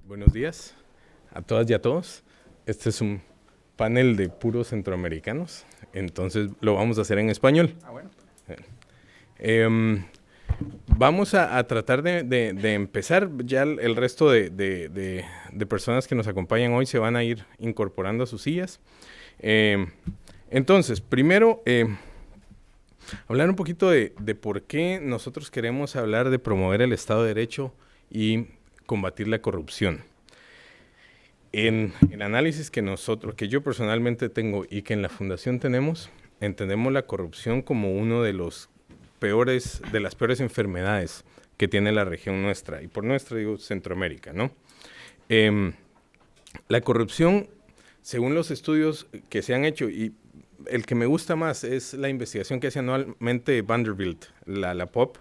Buenos días a todas y a todos. Este es un panel de puros centroamericanos, entonces lo vamos a hacer en español. Bueno. Vamos a tratar de empezar. Ya el resto de personas que nos acompañan hoy se van a ir incorporando a sus sillas. Entonces, primero, hablar un poquito de por qué nosotros queremos hablar de promover el Estado de Derecho y combatir la corrupción. En el análisis que yo personalmente tengo y que en la Fundación tenemos, entendemos la corrupción como uno de las peores enfermedades que tiene la región nuestra, y por nuestra digo Centroamérica, ¿no? La corrupción, según los estudios que se han hecho, y el que me gusta más es la investigación que hace anualmente Vanderbilt, la POP,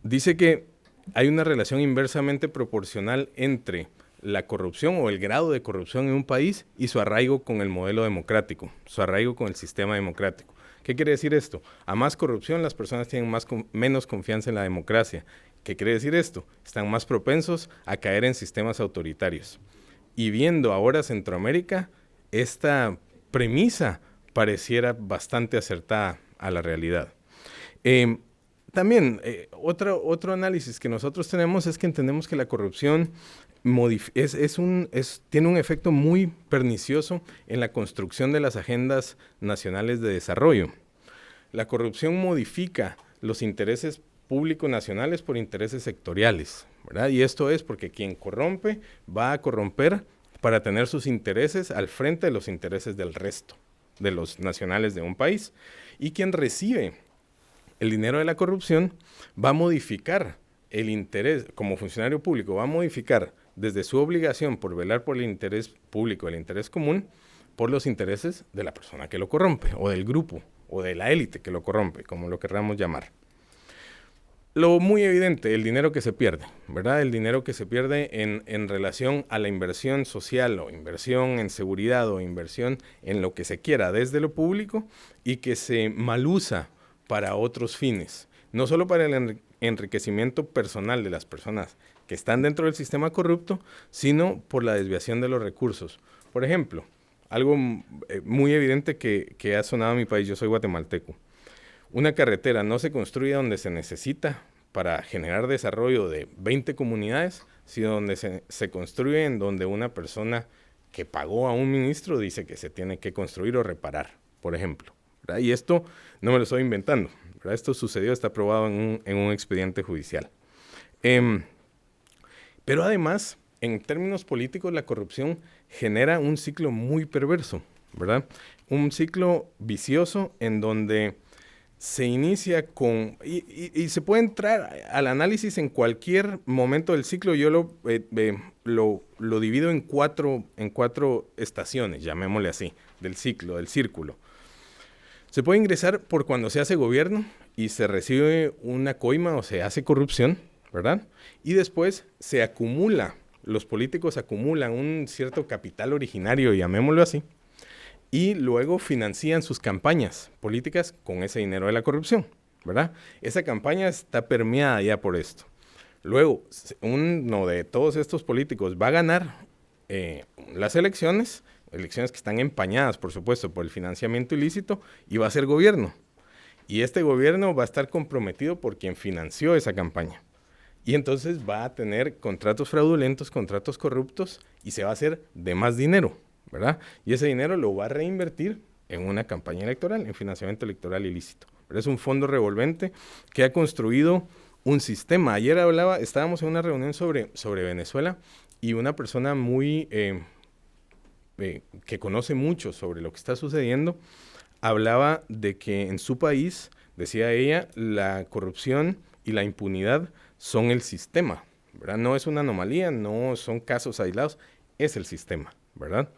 dice que hay una relación inversamente proporcional entre la corrupción o el grado de corrupción en un país y su arraigo con el modelo democrático, su arraigo con el sistema democrático. ¿Qué quiere decir esto? A más corrupción, las personas tienen menos confianza en la democracia. ¿Qué quiere decir esto? Están más propensos a caer en sistemas autoritarios. Y viendo ahora Centroamérica, esta premisa pareciera bastante acertada a la realidad. También, otro análisis que nosotros tenemos es que entendemos que la corrupción tiene un efecto muy pernicioso en la construcción de las agendas nacionales de desarrollo. La corrupción modifica los intereses públicos nacionales por intereses sectoriales, ¿verdad? Y esto es porque quien corrompe va a corromper para tener sus intereses al frente de los intereses del resto de los nacionales de un país. Y quien recibe el dinero de la corrupción va a modificar el interés, como funcionario público, va a modificar desde su obligación por velar por el interés público, el interés común, por los intereses de la persona que lo corrompe, o del grupo, o de la élite que lo corrompe, como lo querramos llamar. Lo muy evidente, el dinero que se pierde, ¿verdad? El dinero que se pierde en relación a la inversión social, o inversión en seguridad, o inversión en lo que se quiera desde lo público, y que se malusa para otros fines, no solo para el enriquecimiento personal de las personas que están dentro del sistema corrupto, sino por la desviación de los recursos. Por ejemplo, algo muy evidente que ha sonado en mi país, yo soy guatemalteco. Una carretera no se construye donde se necesita para generar desarrollo de 20 comunidades, sino donde se construye en donde una persona que pagó a un ministro dice que se tiene que construir o reparar, por ejemplo, ¿verdad? Y esto no me lo estoy inventando, ¿verdad? Esto sucedió, está probado en un expediente judicial. Pero además, en términos políticos, la corrupción genera un ciclo muy perverso, ¿verdad? Un ciclo vicioso en donde se inicia con, y se puede entrar al análisis en cualquier momento del ciclo. Yo lo divido en cuatro estaciones, llamémosle así, del ciclo, del círculo. Se puede ingresar por cuando se hace gobierno y se recibe una coima o se hace corrupción, ¿verdad? Y después se acumula, los políticos acumulan un cierto capital originario, llamémoslo así, y luego financian sus campañas políticas con ese dinero de la corrupción, ¿verdad? Esa campaña está permeada ya por esto. Luego, uno de todos estos políticos va a ganar las elecciones que están empañadas, por supuesto, por el financiamiento ilícito, y va a ser gobierno. Y este gobierno va a estar comprometido por quien financió esa campaña. Y entonces va a tener contratos fraudulentos, contratos corruptos, y se va a hacer de más dinero, ¿verdad? Y ese dinero lo va a reinvertir en una campaña electoral, en financiamiento electoral ilícito. Pero es un fondo revolvente que ha construido un sistema. Ayer estábamos en una reunión sobre Venezuela, y una persona que conoce mucho sobre lo que está sucediendo, hablaba de que en su país, decía ella, la corrupción y la impunidad son el sistema, ¿verdad? No es una anomalía, no son casos aislados, es el sistema, ¿verdad?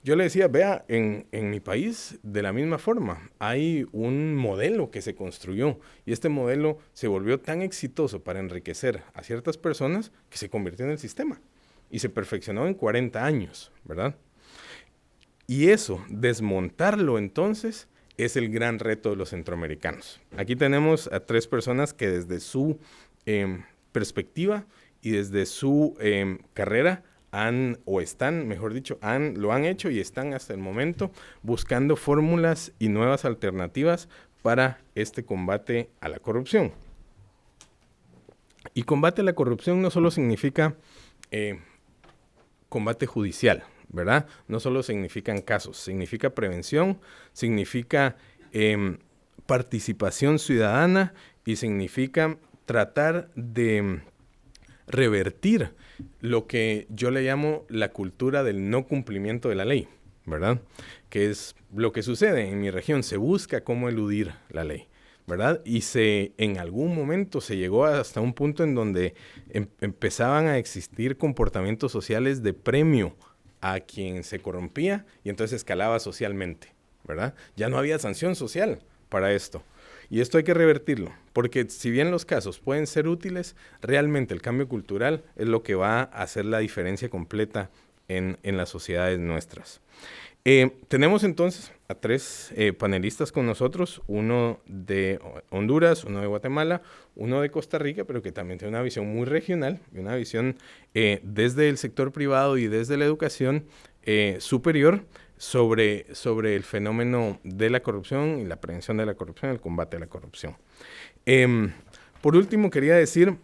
Yo le decía, vea, en mi país, de la misma forma, hay un modelo que se construyó, y este modelo se volvió tan exitoso para enriquecer a ciertas personas que se convirtió en el sistema, y se perfeccionó en 40 años, ¿verdad? Y eso, desmontarlo entonces, es el gran reto de los centroamericanos. Aquí tenemos a 3 personas que desde su perspectiva y desde su carrera lo han hecho y están hasta el momento buscando fórmulas y nuevas alternativas para este combate a la corrupción. Y combate a la corrupción no solo significa combate judicial, ¿verdad? No solo significan casos, significa prevención, significa participación ciudadana y significa tratar de revertir lo que yo le llamo la cultura del no cumplimiento de la ley, ¿verdad? Que es lo que sucede en mi región, se busca cómo eludir la ley, ¿verdad? Y en algún momento se llegó hasta un punto en donde empezaban a existir comportamientos sociales de premio a quien se corrompía y entonces escalaba socialmente, ¿verdad? Ya no había sanción social para esto. Y esto hay que revertirlo, porque si bien los casos pueden ser útiles, realmente el cambio cultural es lo que va a hacer la diferencia completa en las sociedades nuestras. Tenemos entonces a 3 panelistas con nosotros, uno de Honduras, uno de Guatemala, uno de Costa Rica, pero que también tiene una visión muy regional, una visión desde el sector privado y desde la educación superior sobre el fenómeno de la corrupción y la prevención de la corrupción, el combate a la corrupción. Por último, quería decir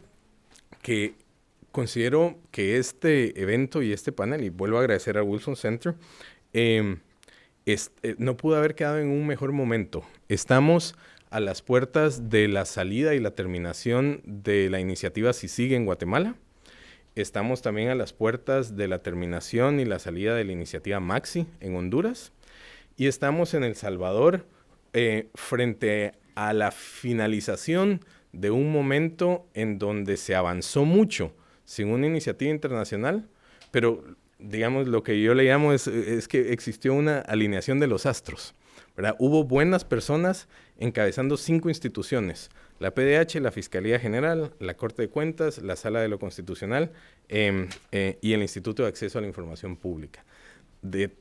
que considero que este evento y este panel, y vuelvo a agradecer al Wilson Center, no pudo haber quedado en un mejor momento. Estamos a las puertas de la salida y la terminación de la iniciativa CICIG en Guatemala. Estamos también a las puertas de la terminación y la salida de la iniciativa MAXI en Honduras. Y estamos en El Salvador frente a la finalización de un momento en donde se avanzó mucho sin una iniciativa internacional, pero digamos lo que yo le llamo es que existió una alineación de los astros, ¿verdad? Hubo buenas personas encabezando 5 instituciones: la PDH, la Fiscalía General, la Corte de Cuentas, la Sala de lo Constitucional y el Instituto de Acceso a la Información Pública. De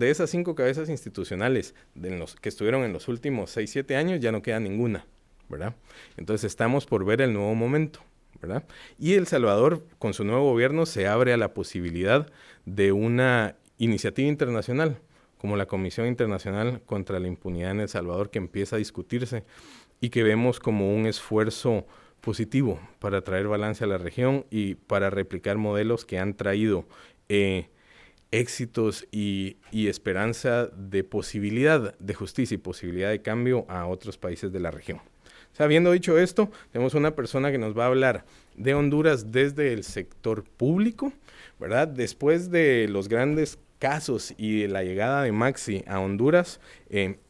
esas 5 cabezas institucionales que estuvieron en los últimos 6, 7 años, ya no queda ninguna, ¿verdad? Entonces estamos por ver el nuevo momento, ¿verdad? Y El Salvador, con su nuevo gobierno, se abre a la posibilidad de una iniciativa internacional, como la Comisión Internacional contra la Impunidad en El Salvador, que empieza a discutirse y que vemos como un esfuerzo positivo para traer balance a la región y para replicar modelos que han traído éxitos y esperanza de posibilidad de justicia y posibilidad de cambio a otros países de la región. Habiendo dicho esto, tenemos una persona que nos va a hablar de Honduras desde el sector público, ¿verdad? Después de los grandes casos y de la llegada de Maxi a Honduras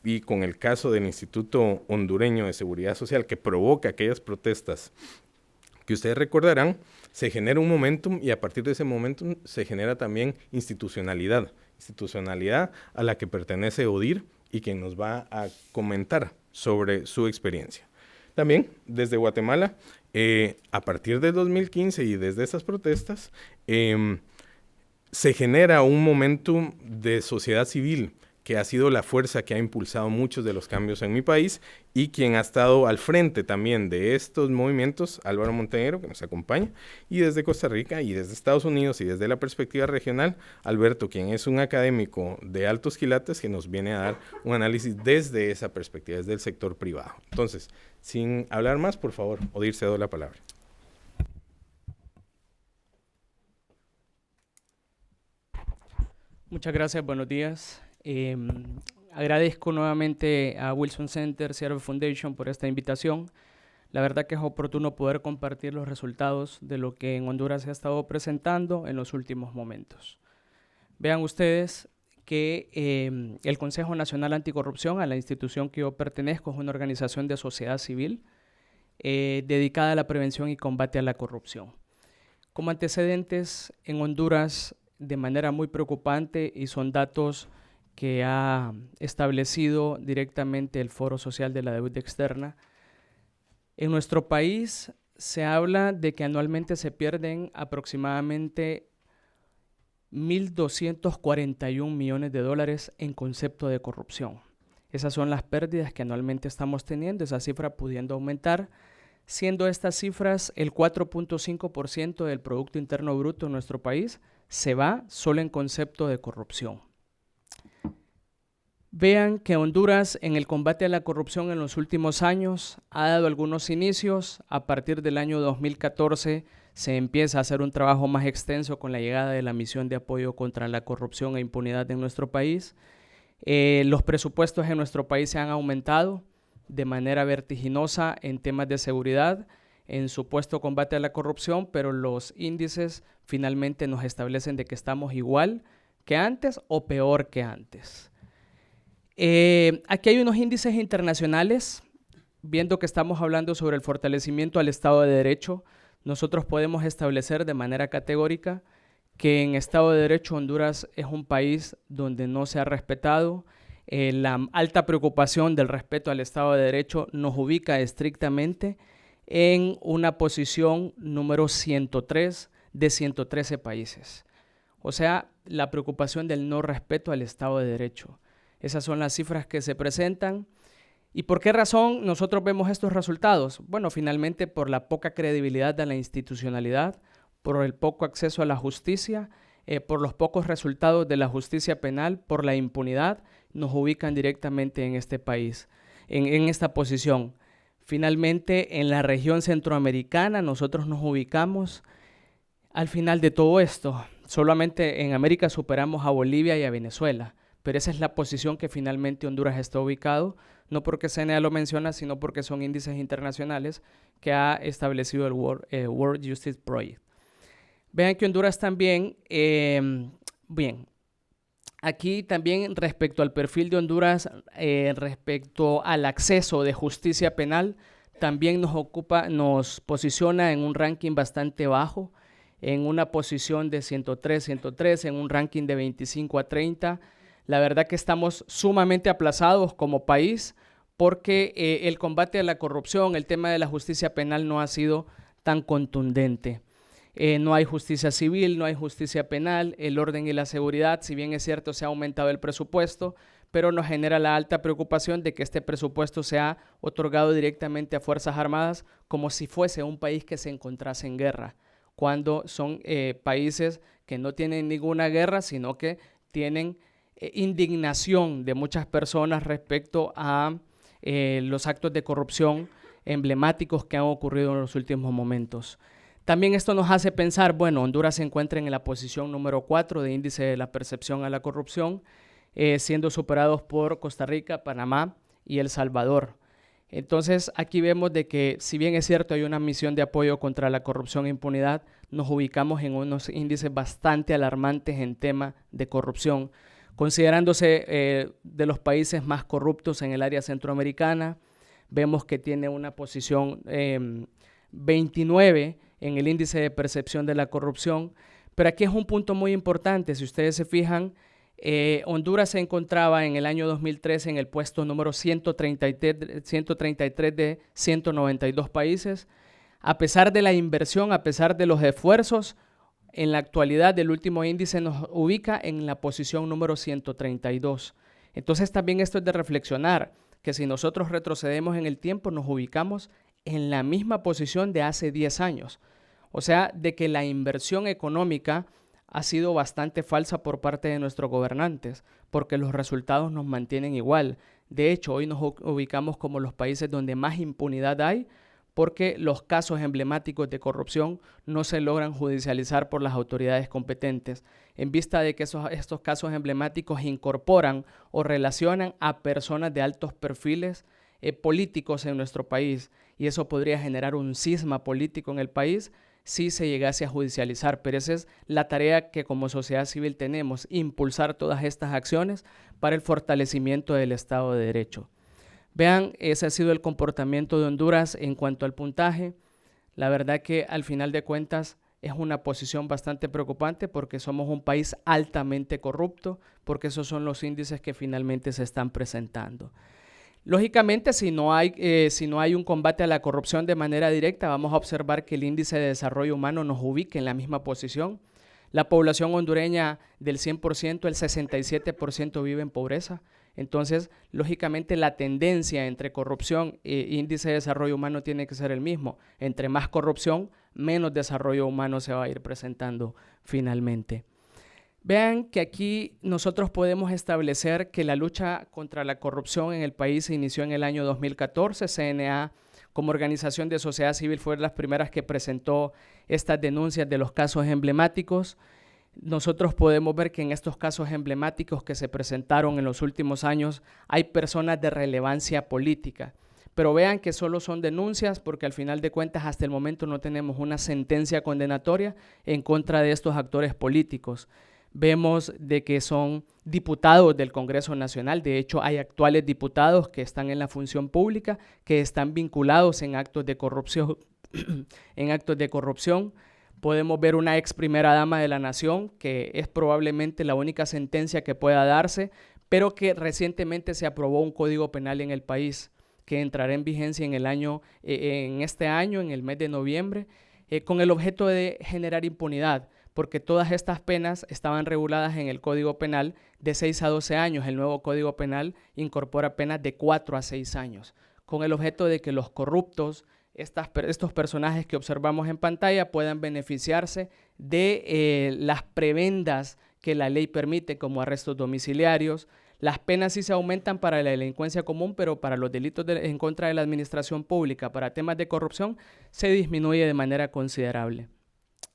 y con el caso del Instituto Hondureño de Seguridad Social que provoca aquellas protestas que ustedes recordarán, se genera un momentum y a partir de ese momentum se genera también institucionalidad a la que pertenece ODIR y que nos va a comentar sobre su experiencia. También desde Guatemala, a partir del 2015 y desde esas protestas, se genera un momentum de sociedad civil que ha sido la fuerza que ha impulsado muchos de los cambios en mi país y quien ha estado al frente también de estos movimientos, Álvaro Montenegro, que nos acompaña, y desde Costa Rica y desde Estados Unidos y desde la perspectiva regional, Alberto, quien es un académico de altos quilates que nos viene a dar un análisis desde esa perspectiva, desde el sector privado. Entonces, sin hablar más, por favor, Odir, cedo la palabra. Muchas gracias, buenos días. Agradezco nuevamente a Wilson Center, Seattle Foundation por esta invitación. La verdad que es oportuno poder compartir los resultados de lo que en Honduras se ha estado presentando en los últimos momentos. Vean ustedes que el Consejo Nacional Anticorrupción, a la institución que yo pertenezco, es una organización de sociedad civil dedicada a la prevención y combate a la corrupción. Como antecedentes, en Honduras, de manera muy preocupante, y son datos que ha establecido directamente el Foro Social de la Deuda Externa, en nuestro país se habla de que anualmente se pierden aproximadamente 1.241 millones de dólares en concepto de corrupción. Esas son las pérdidas que anualmente estamos teniendo, esa cifra pudiendo aumentar siendo estas cifras el 4.5% del Producto Interno Bruto en nuestro país, se va solo en concepto de corrupción. Vean que Honduras en el combate a la corrupción en los últimos años ha dado algunos inicios. A partir del año 2014 se empieza a hacer un trabajo más extenso con la llegada de la misión de apoyo contra la corrupción e impunidad en nuestro país. Los presupuestos en nuestro país se han aumentado de manera vertiginosa en temas de seguridad, en supuesto combate a la corrupción, pero los índices finalmente nos establecen de que estamos igual que antes o peor que antes. Aquí hay unos índices internacionales, viendo que estamos hablando sobre el fortalecimiento al Estado de Derecho. Nosotros podemos establecer de manera categórica que en Estado de Derecho Honduras es un país donde no se ha respetado. La alta preocupación del respeto al Estado de Derecho nos ubica estrictamente en una posición número 103 de 113 países. O sea, la preocupación del no respeto al Estado de Derecho. Esas son las cifras que se presentan. ¿Y por qué razón nosotros vemos estos resultados? Bueno, finalmente por la poca credibilidad de la institucionalidad, por el poco acceso a la justicia, por los pocos resultados de la justicia penal, por la impunidad, nos ubican directamente en este país, en esta posición. Finalmente, en la región centroamericana, nosotros nos ubicamos al final de todo esto. Solamente en América superamos a Bolivia y a Venezuela. Pero esa es la posición que finalmente Honduras está ubicado, no porque CNA lo menciona, sino porque son índices internacionales que ha establecido el World Justice Project. Vean que Honduras también, aquí también respecto al perfil de Honduras, respecto al acceso de justicia penal, también nos posiciona en un ranking bastante bajo, en una posición de 103, en un ranking de 25 a 30. La verdad que estamos sumamente aplazados como país porque el combate a la corrupción, el tema de la justicia penal no ha sido tan contundente. No hay justicia civil, no hay justicia penal, el orden y la seguridad, si bien es cierto se ha aumentado el presupuesto, pero nos genera la alta preocupación de que este presupuesto sea otorgado directamente a Fuerzas Armadas como si fuese un país que se encontrase en guerra, cuando son países que no tienen ninguna guerra, sino que tienen indignación de muchas personas respecto a los actos de corrupción emblemáticos que han ocurrido en los últimos momentos. También esto nos hace pensar, bueno, Honduras se encuentra en la posición número 4 de índice de la percepción a la corrupción, siendo superados por Costa Rica, Panamá y El Salvador. Entonces, aquí vemos de que, si bien es cierto, hay una misión de apoyo contra la corrupción e impunidad, nos ubicamos en unos índices bastante alarmantes en tema de corrupción, considerándose de los países más corruptos en el área centroamericana. Vemos que tiene una posición 29 en el índice de percepción de la corrupción, pero aquí es un punto muy importante. Si ustedes se fijan, Honduras se encontraba en el año 2013 en el puesto número 133 de 192 países. A pesar de la inversión, a pesar de los esfuerzos, en la actualidad el último índice nos ubica en la posición número 132. Entonces también esto es de reflexionar, que si nosotros retrocedemos en el tiempo nos ubicamos en la misma posición de hace 10 años. O sea, de que la inversión económica ha sido bastante falsa por parte de nuestros gobernantes, porque los resultados nos mantienen igual. De hecho, hoy nos ubicamos como los países donde más impunidad hay, porque los casos emblemáticos de corrupción no se logran judicializar por las autoridades competentes, en vista de que estos casos emblemáticos incorporan o relacionan a personas de altos perfiles políticos en nuestro país, y eso podría generar un cisma político en el país si se llegase a judicializar. Pero esa es la tarea que como sociedad civil tenemos, impulsar todas estas acciones para el fortalecimiento del Estado de Derecho. Vean, ese ha sido el comportamiento de Honduras en cuanto al puntaje. La verdad que al final de cuentas es una posición bastante preocupante porque somos un país altamente corrupto, porque esos son los índices que finalmente se están presentando. Lógicamente, si no hay un combate a la corrupción de manera directa, vamos a observar que el índice de desarrollo humano nos ubica en la misma posición. La población hondureña del 100%, el 67% vive en pobreza. Entonces, lógicamente, la tendencia entre corrupción e índice de desarrollo humano tiene que ser el mismo. Entre más corrupción, menos desarrollo humano se va a ir presentando finalmente. Vean que aquí nosotros podemos establecer que la lucha contra la corrupción en el país se inició en el año 2014. CNA, como organización de sociedad civil, fue de las primeras que presentó estas denuncias de los casos emblemáticos. Nosotros podemos ver que en estos casos emblemáticos que se presentaron en los últimos años hay personas de relevancia política. Pero vean que solo son denuncias porque al final de cuentas hasta el momento no tenemos una sentencia condenatoria en contra de estos actores políticos. Vemos de que son diputados del Congreso Nacional. De hecho, hay actuales diputados que están en la función pública, que están vinculados en actos de corrupción. Podemos ver una ex primera dama de la nación, que es probablemente la única sentencia que pueda darse, pero que recientemente se aprobó un código penal en el país, que entrará en vigencia en este año, en el mes de noviembre, con el objeto de generar impunidad, porque todas estas penas estaban reguladas en el Código Penal de 6 a 12 años. El nuevo Código Penal incorpora penas de 4 a 6 años, con el objeto de que los corruptos, estos personajes que observamos en pantalla, puedan beneficiarse de las prebendas que la ley permite, como arrestos domiciliarios. Las penas sí se aumentan para la delincuencia común, pero para los delitos en contra de la administración pública, para temas de corrupción, se disminuye de manera considerable.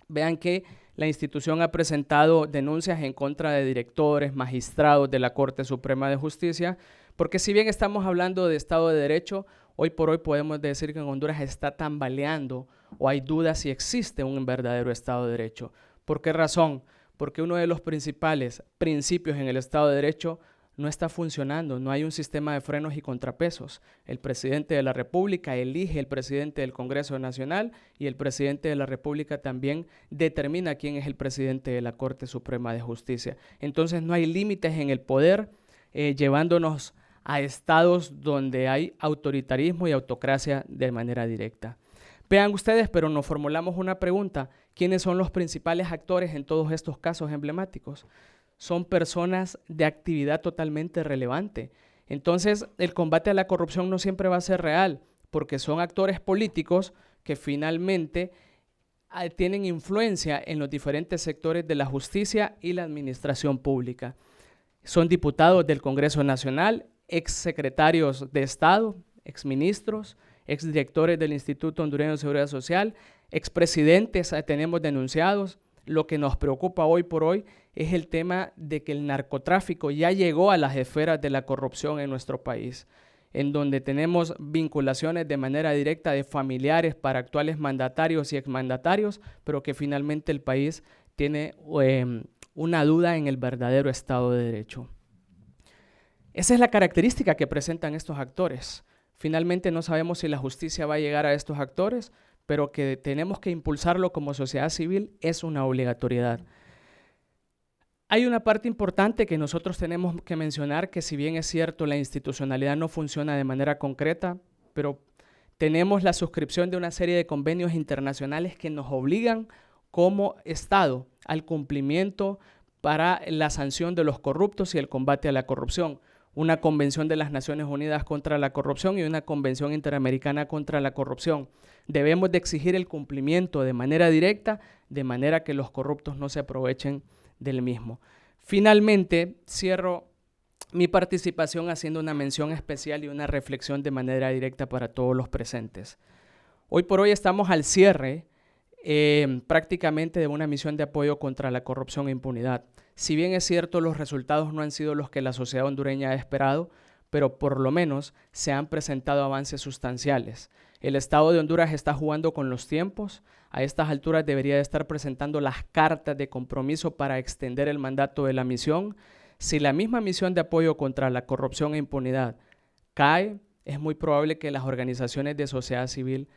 Vean que la institución ha presentado denuncias en contra de directores, magistrados de la Corte Suprema de Justicia, porque si bien estamos hablando de Estado de Derecho, hoy por hoy podemos decir que en Honduras está tambaleando o hay dudas si existe un verdadero Estado de Derecho. ¿Por qué razón? Porque uno de los principales principios en el Estado de Derecho no está funcionando, no hay un sistema de frenos y contrapesos. El presidente de la República elige el presidente del Congreso Nacional y el presidente de la República también determina quién es el presidente de la Corte Suprema de Justicia. Entonces no hay límites en el poder, llevándonos a estados donde hay autoritarismo y autocracia de manera directa. Vean ustedes, pero nos formulamos una pregunta: ¿quiénes son los principales actores en todos estos casos emblemáticos? Son personas de actividad totalmente relevante. Entonces, el combate a la corrupción no siempre va a ser real, porque son actores políticos que finalmente tienen influencia en los diferentes sectores de la justicia y la administración pública. Son diputados del Congreso Nacional, exsecretarios de Estado, exministros, exdirectores del Instituto Hondureño de Seguridad Social, expresidentes tenemos denunciados. Lo que nos preocupa hoy por hoy es el tema de que el narcotráfico ya llegó a las esferas de la corrupción en nuestro país, en donde tenemos vinculaciones de manera directa de familiares para actuales mandatarios y exmandatarios, pero que finalmente el país tiene una duda en el verdadero Estado de Derecho. Esa es la característica que presentan estos actores. Finalmente no sabemos si la justicia va a llegar a estos actores, pero que tenemos que impulsarlo como sociedad civil es una obligatoriedad. Hay una parte importante que nosotros tenemos que mencionar, que si bien es cierto la institucionalidad no funciona de manera concreta, pero tenemos la suscripción de una serie de convenios internacionales que nos obligan como Estado al cumplimiento para la sanción de los corruptos y el combate a la corrupción. Una Convención de las Naciones Unidas contra la Corrupción y una Convención Interamericana contra la Corrupción. Debemos de exigir el cumplimiento de manera directa, de manera que los corruptos no se aprovechen del mismo. Finalmente, cierro mi participación haciendo una mención especial y una reflexión de manera directa para todos los presentes. Hoy por hoy estamos al cierre prácticamente de una misión de apoyo contra la corrupción e impunidad. Si bien es cierto, los resultados no han sido los que la sociedad hondureña ha esperado, pero por lo menos se han presentado avances sustanciales. El Estado de Honduras está jugando con los tiempos. A estas alturas debería de estar presentando las cartas de compromiso para extender el mandato de la misión. Si la misma misión de apoyo contra la corrupción e impunidad cae, es muy probable que las organizaciones de sociedad civil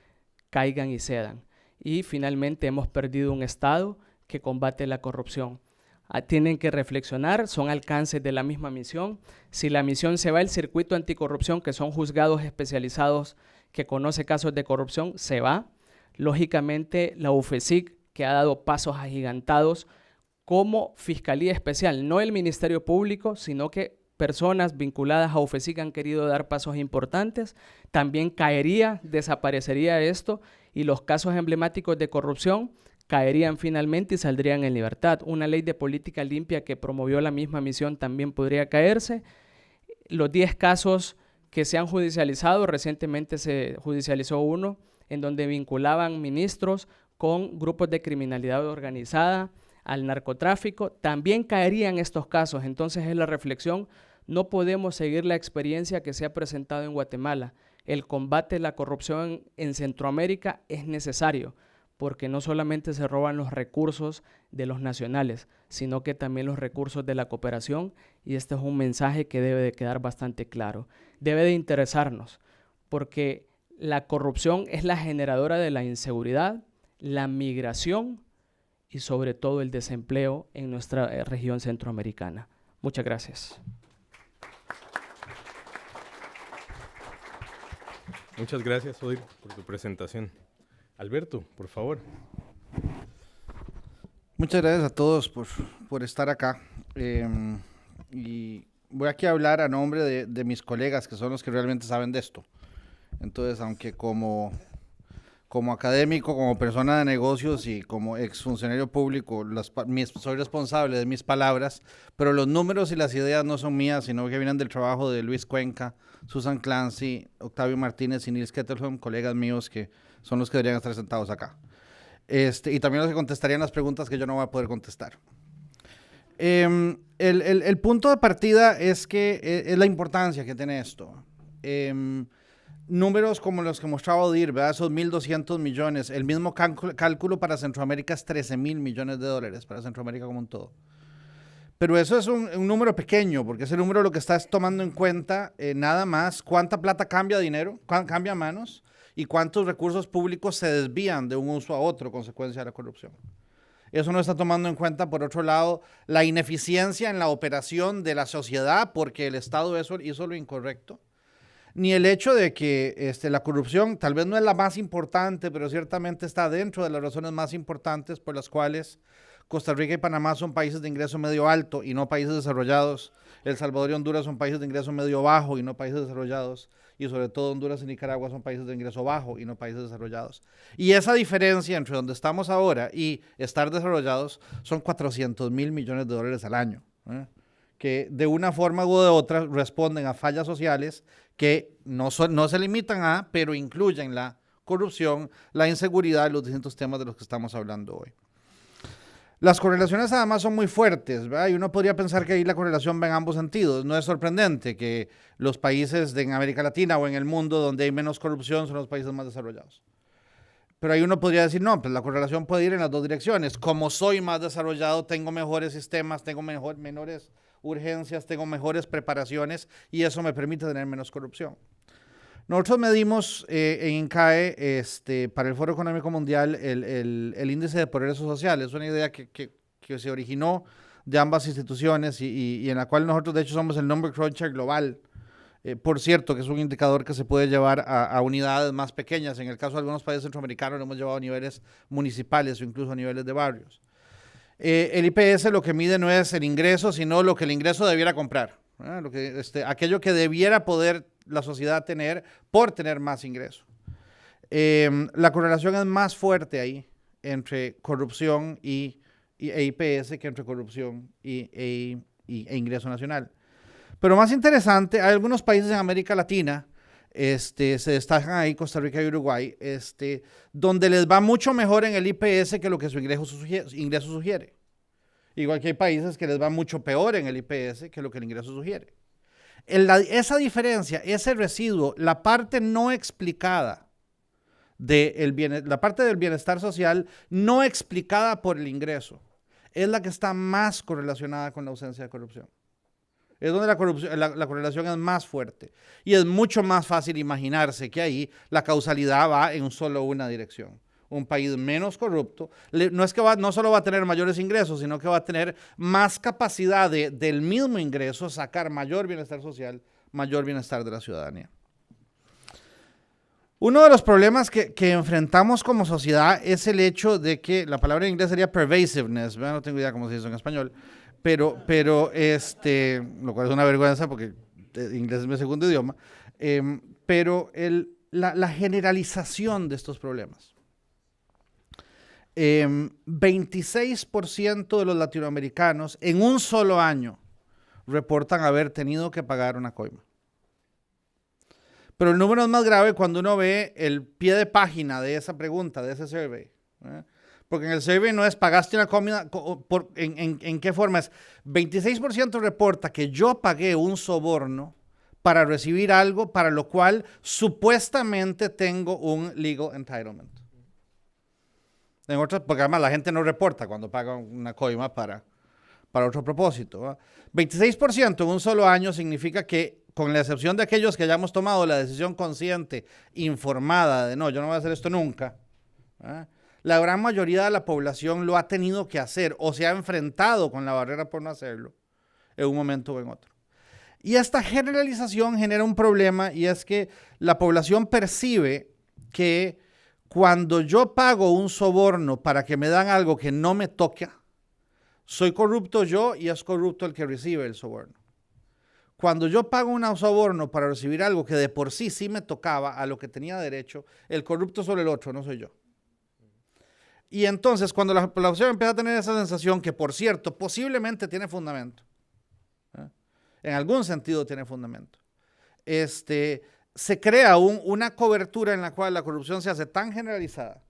caigan y cedan. Y finalmente hemos perdido un Estado que combate la corrupción. Tienen que reflexionar, son alcances de la misma misión. Si la misión se va, el circuito anticorrupción, que son juzgados especializados que conoce casos de corrupción, se va. Lógicamente, la UFESIC, que ha dado pasos agigantados como Fiscalía Especial, no el Ministerio Público, sino que personas vinculadas a UFESIC han querido dar pasos importantes, también desaparecería esto y los casos emblemáticos de corrupción caerían finalmente y saldrían en libertad. Una ley de política limpia que promovió la misma misión también podría caerse. Los 10 casos que se han judicializado, recientemente se judicializó uno en donde vinculaban ministros con grupos de criminalidad organizada, al narcotráfico, también caerían estos casos. Entonces es la reflexión, no podemos seguir la experiencia que se ha presentado en Guatemala. El combate a la corrupción en Centroamérica es necesario, porque no solamente se roban los recursos de los nacionales, sino que también los recursos de la cooperación, y este es un mensaje que debe de quedar bastante claro. Debe de interesarnos, porque la corrupción es la generadora de la inseguridad, la migración y sobre todo el desempleo en nuestra región centroamericana. Muchas gracias. Muchas gracias, Odir, por tu presentación. Alberto, por favor. Muchas gracias a todos por estar acá. Y voy aquí a hablar a nombre de mis colegas, que son los que realmente saben de esto. Entonces, aunque como académico, como persona de negocios y como exfuncionario público, soy responsable de mis palabras, pero los números y las ideas no son mías, sino que vienen del trabajo de Luis Cuenca, Susan Clancy, Octavio Martínez y Nils Kettelholm, colegas míos que son los que deberían estar sentados acá. Y también los que contestarían las preguntas que yo no voy a poder contestar. El punto de partida es la importancia que tiene esto. Números como los que mostraba Odir, ¿verdad? Esos 1.200 millones. El mismo cálculo para Centroamérica es 13.000 millones de dólares para Centroamérica como un todo. Pero eso es un número pequeño, porque ese número lo que está es tomando en cuenta nada más cuánta plata cambia dinero, cambia manos, y cuántos recursos públicos se desvían de un uso a otro consecuencia de la corrupción. Eso no está tomando en cuenta, por otro lado, la ineficiencia en la operación de la sociedad porque el Estado hizo lo incorrecto, ni el hecho de que la corrupción tal vez no es la más importante, pero ciertamente está dentro de las razones más importantes por las cuales Costa Rica y Panamá son países de ingreso medio alto y no países desarrollados. El Salvador y Honduras son países de ingreso medio bajo y no países desarrollados. Y sobre todo Honduras y Nicaragua son países de ingreso bajo y no países desarrollados. Y esa diferencia entre donde estamos ahora y estar desarrollados son 400.000 millones de dólares al año, que de una forma u de otra responden a fallas sociales que no se limitan a, pero incluyen la corrupción, la inseguridad y los distintos temas de los que estamos hablando hoy. Las correlaciones además son muy fuertes, ¿verdad? Y uno podría pensar que ahí la correlación va en ambos sentidos. No es sorprendente que los países en América Latina o en el mundo donde hay menos corrupción son los países más desarrollados. Pero ahí uno podría decir, no, pues la correlación puede ir en las dos direcciones. Como soy más desarrollado, tengo mejores sistemas, tengo menores urgencias, tengo mejores preparaciones y eso me permite tener menos corrupción. Nosotros medimos en INCAE para el Foro Económico Mundial el índice de progreso social. Es una idea que se originó de ambas instituciones y en la cual nosotros de hecho somos el number cruncher global. Por cierto, que es un indicador que se puede llevar a unidades más pequeñas. En el caso de algunos países centroamericanos lo hemos llevado a niveles municipales o incluso a niveles de barrios. El IPS lo que mide no es el ingreso, sino lo que el ingreso debiera comprar. Aquello que debiera poder la sociedad tener por tener más ingreso. La correlación es más fuerte ahí entre corrupción e IPS que entre corrupción e ingreso nacional. Pero más interesante, hay algunos países en América Latina, se destacan ahí Costa Rica y Uruguay, donde les va mucho mejor en el IPS que lo que su ingreso sugiere. Igual que hay países que les va mucho peor en el IPS que lo que el ingreso sugiere. Esa diferencia, ese residuo, la parte no explicada, la parte del bienestar social no explicada por el ingreso, es la que está más correlacionada con la ausencia de corrupción. Es donde la correlación es más fuerte. Y es mucho más fácil imaginarse que ahí la causalidad va en solo una dirección. Un país menos corrupto, no solo va a tener mayores ingresos, sino que va a tener más capacidad del mismo ingreso sacar mayor bienestar social, mayor bienestar de la ciudadanía. Uno de los problemas que enfrentamos como sociedad es el hecho de que, la palabra en inglés sería pervasiveness, ¿verdad? No tengo idea cómo se dice en español, Pero, lo cual es una vergüenza porque inglés es mi segundo idioma, pero la generalización de estos problemas. 26% de los latinoamericanos en un solo año reportan haber tenido que pagar una coima. Pero el número es más grave cuando uno ve el pie de página de esa pregunta, de ese survey. Porque en el survey no es pagaste una coima, ¿en qué forma es? 26% reporta que yo pagué un soborno para recibir algo para lo cual supuestamente tengo un legal entitlement. En otras, porque además la gente no reporta cuando paga una coima para otro propósito, ¿va? 26% en un solo año significa que, con la excepción de aquellos que hayamos tomado la decisión consciente, informada de no, yo no voy a hacer esto nunca, ¿va? La gran mayoría de la población lo ha tenido que hacer o se ha enfrentado con la barrera por no hacerlo en un momento o en otro. Y esta generalización genera un problema, y es que la población percibe que cuando yo pago un soborno para que me dan algo que no me toca, soy corrupto yo y es corrupto el que recibe el soborno. Cuando yo pago un soborno para recibir algo que de por sí me tocaba, a lo que tenía derecho, el corrupto sobre el otro, no soy yo. Y entonces, cuando la población empieza a tener esa sensación, que por cierto, posiblemente tiene fundamento, en algún sentido tiene fundamento, se crea una cobertura en la cual la corrupción se hace tan generalizada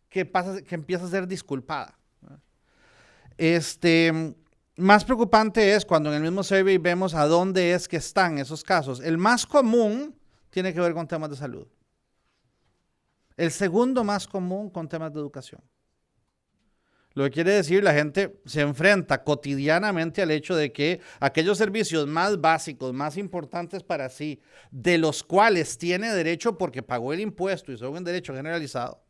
que empieza a ser disculpada. Más preocupante es cuando en el mismo survey vemos a dónde es que están esos casos. El más común tiene que ver con temas de salud. El segundo más común con temas de educación. Lo que quiere decir, la gente se enfrenta cotidianamente al hecho de que aquellos servicios más básicos, más importantes para sí, de los cuales tiene derecho porque pagó el impuesto y son un derecho generalizado,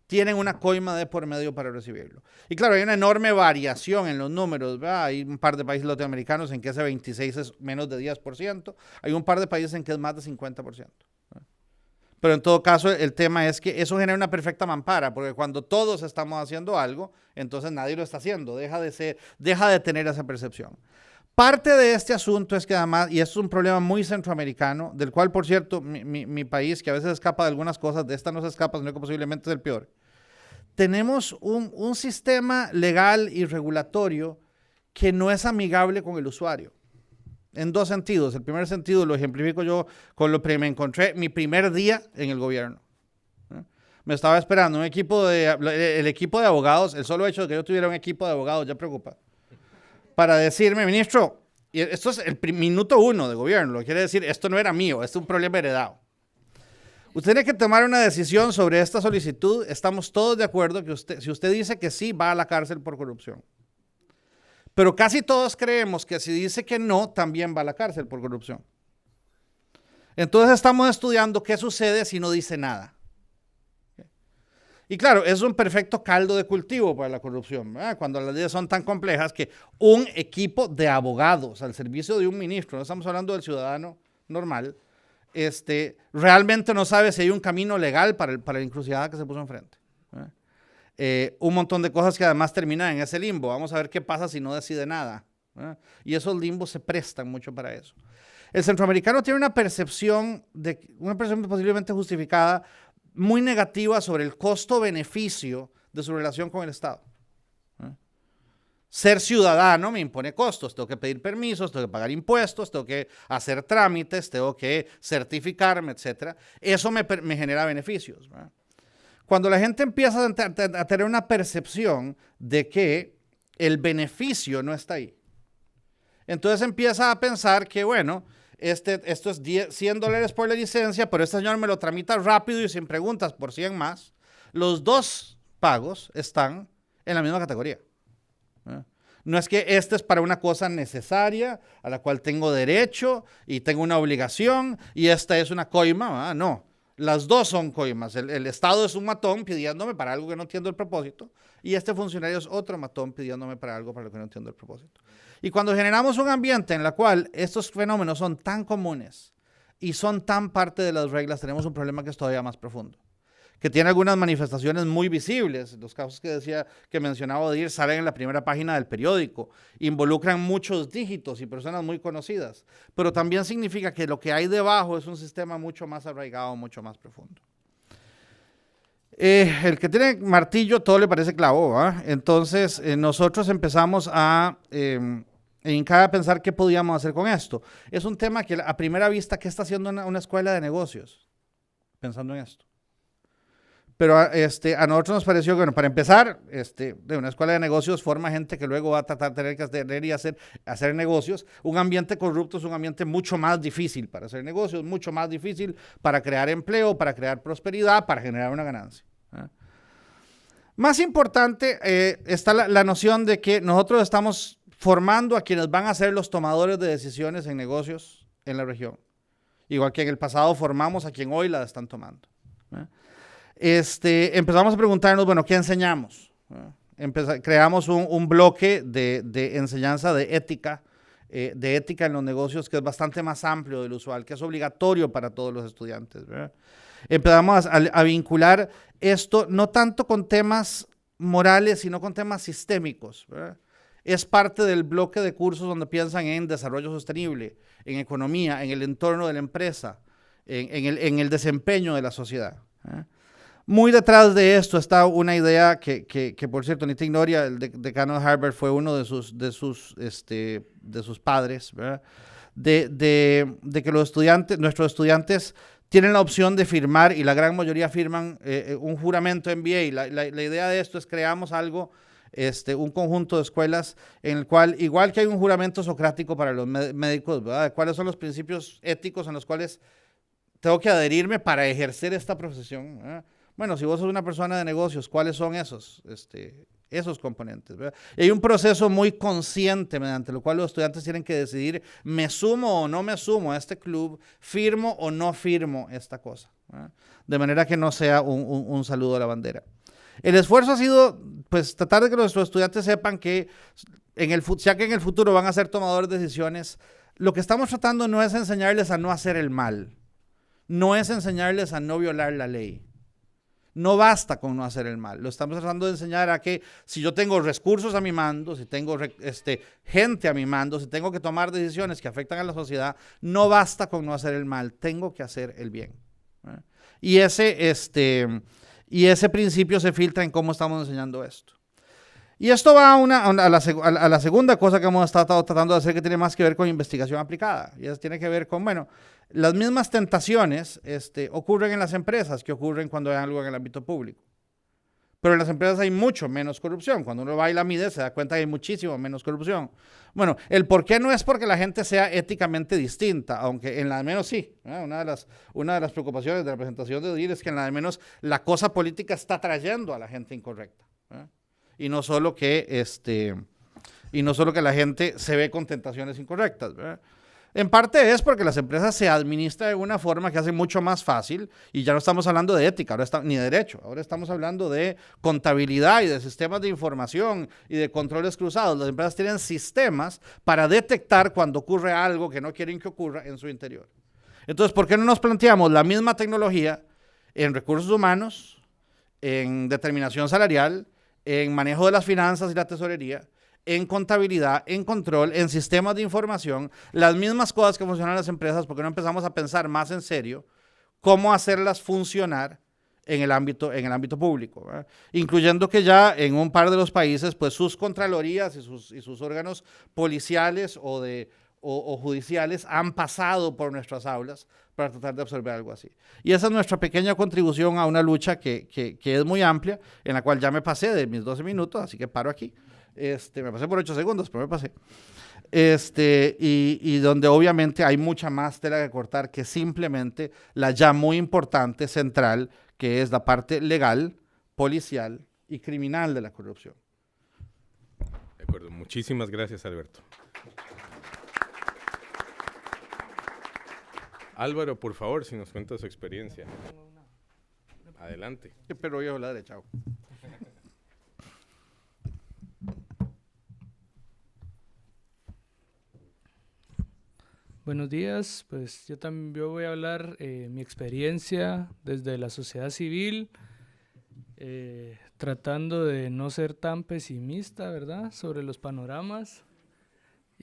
tienen una coima de por medio para recibirlo. Y claro, hay una enorme variación en los números, ¿verdad? Hay un par de países latinoamericanos en que ese 26 es menos de 10%, hay un par de países en que es más de 50%. Pero en todo caso, el tema es que eso genera una perfecta mampara, porque cuando todos estamos haciendo algo, entonces nadie lo está haciendo, deja de tener esa percepción. Parte de este asunto es que además, y esto es un problema muy centroamericano, del cual, por cierto, mi país, que a veces escapa de algunas cosas, de esta no se escapa, sino que posiblemente es el peor. Tenemos un sistema legal y regulatorio que no es amigable con el usuario. En dos sentidos. El primer sentido lo ejemplifico yo con lo que me encontré mi primer día en el gobierno. Me estaba esperando el equipo de abogados, el solo hecho de que yo tuviera un equipo de abogados ya preocupa, para decirme, ministro, y esto es el minuto 1 de gobierno, lo que quiere decir, esto no era mío, esto es un problema heredado. Usted tiene que tomar una decisión sobre esta solicitud. Estamos todos de acuerdo que si usted dice que sí, va a la cárcel por corrupción. Pero casi todos creemos que si dice que no, también va a la cárcel por corrupción. Entonces estamos estudiando qué sucede si no dice nada. Y claro, es un perfecto caldo de cultivo para la corrupción, ¿verdad? Cuando las leyes son tan complejas que un equipo de abogados al servicio de un ministro, no estamos hablando del ciudadano normal, realmente no sabe si hay un camino legal para la encrucijada que se puso enfrente. Un montón de cosas que además terminan en ese limbo. Vamos a ver qué pasa si no decide nada. Y esos limbos se prestan mucho para eso. El centroamericano tiene una percepción posiblemente justificada, muy negativa sobre el costo-beneficio de su relación con el Estado. Ser ciudadano me impone costos, tengo que pedir permisos, tengo que pagar impuestos, tengo que hacer trámites, tengo que certificarme, etc. Eso me genera beneficios, ¿verdad? Cuando la gente empieza a tener una percepción de que el beneficio no está ahí, entonces empieza a pensar que, bueno, esto es $100 por la licencia, pero este señor me lo tramita rápido y sin preguntas por 100 más. Los dos pagos están en la misma categoría. No es que este es para una cosa necesaria, a la cual tengo derecho y tengo una obligación, y esta es una coima, no. Las dos son coimas. El Estado es un matón pidiéndome para algo que no entiendo el propósito, y este funcionario es otro matón pidiéndome para algo para lo que no entiendo el propósito. Y cuando generamos un ambiente en el cual estos fenómenos son tan comunes y son tan parte de las reglas, tenemos un problema que es todavía más profundo, que tiene algunas manifestaciones muy visibles. Los casos que mencionaba Odir salen en la primera página del periódico, involucran muchos dígitos y personas muy conocidas, pero también significa que lo que hay debajo es un sistema mucho más arraigado, mucho más profundo. El que tiene martillo todo le parece clavo, ¿va? Entonces nosotros empezamos a pensar qué podíamos hacer con esto. Es un tema que a primera vista, ¿qué está haciendo una escuela de negocios? Pensando en esto. Pero a nosotros nos pareció que, bueno, para empezar, de una escuela de negocios forma gente que luego va a tratar de tener que tener y hacer negocios. Un ambiente corrupto es un ambiente mucho más difícil para hacer negocios, mucho más difícil para crear empleo, para crear prosperidad, para generar una ganancia. Más importante está la noción de que nosotros estamos formando a quienes van a ser los tomadores de decisiones en negocios en la región. Igual que en el pasado formamos a quien hoy la están tomando. Empezamos a preguntarnos, bueno, ¿qué enseñamos? Creamos un bloque de enseñanza de ética en los negocios que es bastante más amplio del usual, que es obligatorio para todos los estudiantes, ¿verdad? Empezamos a vincular esto no tanto con temas morales, sino con temas sistémicos, ¿verdad? Es parte del bloque de cursos donde piensan en desarrollo sostenible, en economía, en el entorno de la empresa, en el desempeño de la sociedad, ¿verdad? Muy detrás de esto está una idea que por cierto, Nitin Nohria, el decano de Harvard, fue uno de sus padres, ¿verdad? De que nuestros estudiantes tienen la opción de firmar, y la gran mayoría firman un juramento MBA. La idea de esto es creamos algo, un conjunto de escuelas en el cual, igual que hay un juramento socrático para los médicos, ¿verdad? ¿Cuáles son los principios éticos en los cuales tengo que adherirme para ejercer esta profesión, ¿verdad? Bueno, si vos sos una persona de negocios, ¿cuáles son esos componentes, ¿verdad? Y hay un proceso muy consciente mediante lo cual los estudiantes tienen que decidir, ¿me sumo o no me sumo a este club? ¿Firmo o no firmo esta cosa? ¿Verdad? De manera que no sea un saludo a la bandera. El esfuerzo ha sido, pues, tratar de que nuestros estudiantes sepan que, ya que en el futuro van a ser tomadores de decisiones, lo que estamos tratando no es enseñarles a no hacer el mal, no es enseñarles a no violar la ley. No basta con no hacer el mal. Lo estamos tratando de enseñar a que si yo tengo recursos a mi mando, si tengo gente a mi mando, si tengo que tomar decisiones que afectan a la sociedad, no basta con no hacer el mal, tengo que hacer el bien. Y ese principio se filtra en cómo estamos enseñando esto. Y esto va a la segunda cosa que hemos estado tratando de hacer, que tiene más que ver con investigación aplicada. Y eso tiene que ver con, bueno, las mismas tentaciones ocurren en las empresas que ocurren cuando hay algo en el ámbito público. Pero en las empresas hay mucho menos corrupción. Cuando uno va y la mide, se da cuenta que hay muchísimo menos corrupción. Bueno, el por qué no es porque la gente sea éticamente distinta, aunque en la de menos sí. Una de las preocupaciones de la presentación de Odir es que en la de menos la cosa política está trayendo a la gente incorrecta. Y no solo que la gente se ve con tentaciones incorrectas, ¿verdad? En parte es porque las empresas se administran de una forma que hace mucho más fácil, y ya no estamos hablando de ética ni de derecho, ahora estamos hablando de contabilidad y de sistemas de información y de controles cruzados. Las empresas tienen sistemas para detectar cuando ocurre algo que no quieren que ocurra en su interior. Entonces, ¿por qué no nos planteamos la misma tecnología en recursos humanos, en determinación salarial, en manejo de las finanzas y la tesorería, en contabilidad, en control, en sistemas de información, las mismas cosas que funcionan en las empresas? Porque no empezamos a pensar más en serio cómo hacerlas funcionar en el ámbito público, ¿verdad? Incluyendo que ya en un par de los países, pues sus contralorías y sus órganos policiales o judiciales han pasado por nuestras aulas para tratar de absorber algo así. Y esa es nuestra pequeña contribución a una lucha que es muy amplia, en la cual ya me pasé de mis 12 minutos, así que paro aquí. Me pasé por 8 segundos, pero me pasé. Y donde obviamente hay mucha más tela que cortar que simplemente la ya muy importante central, que es la parte legal, policial y criminal de la corrupción. De acuerdo, muchísimas gracias, Alberto. Álvaro, por favor, si nos cuenta su experiencia. Adelante. Pero yo la derecha. Buenos días, pues yo también voy a hablar mi experiencia desde la sociedad civil tratando de no ser tan pesimista, ¿verdad?, sobre los panoramas.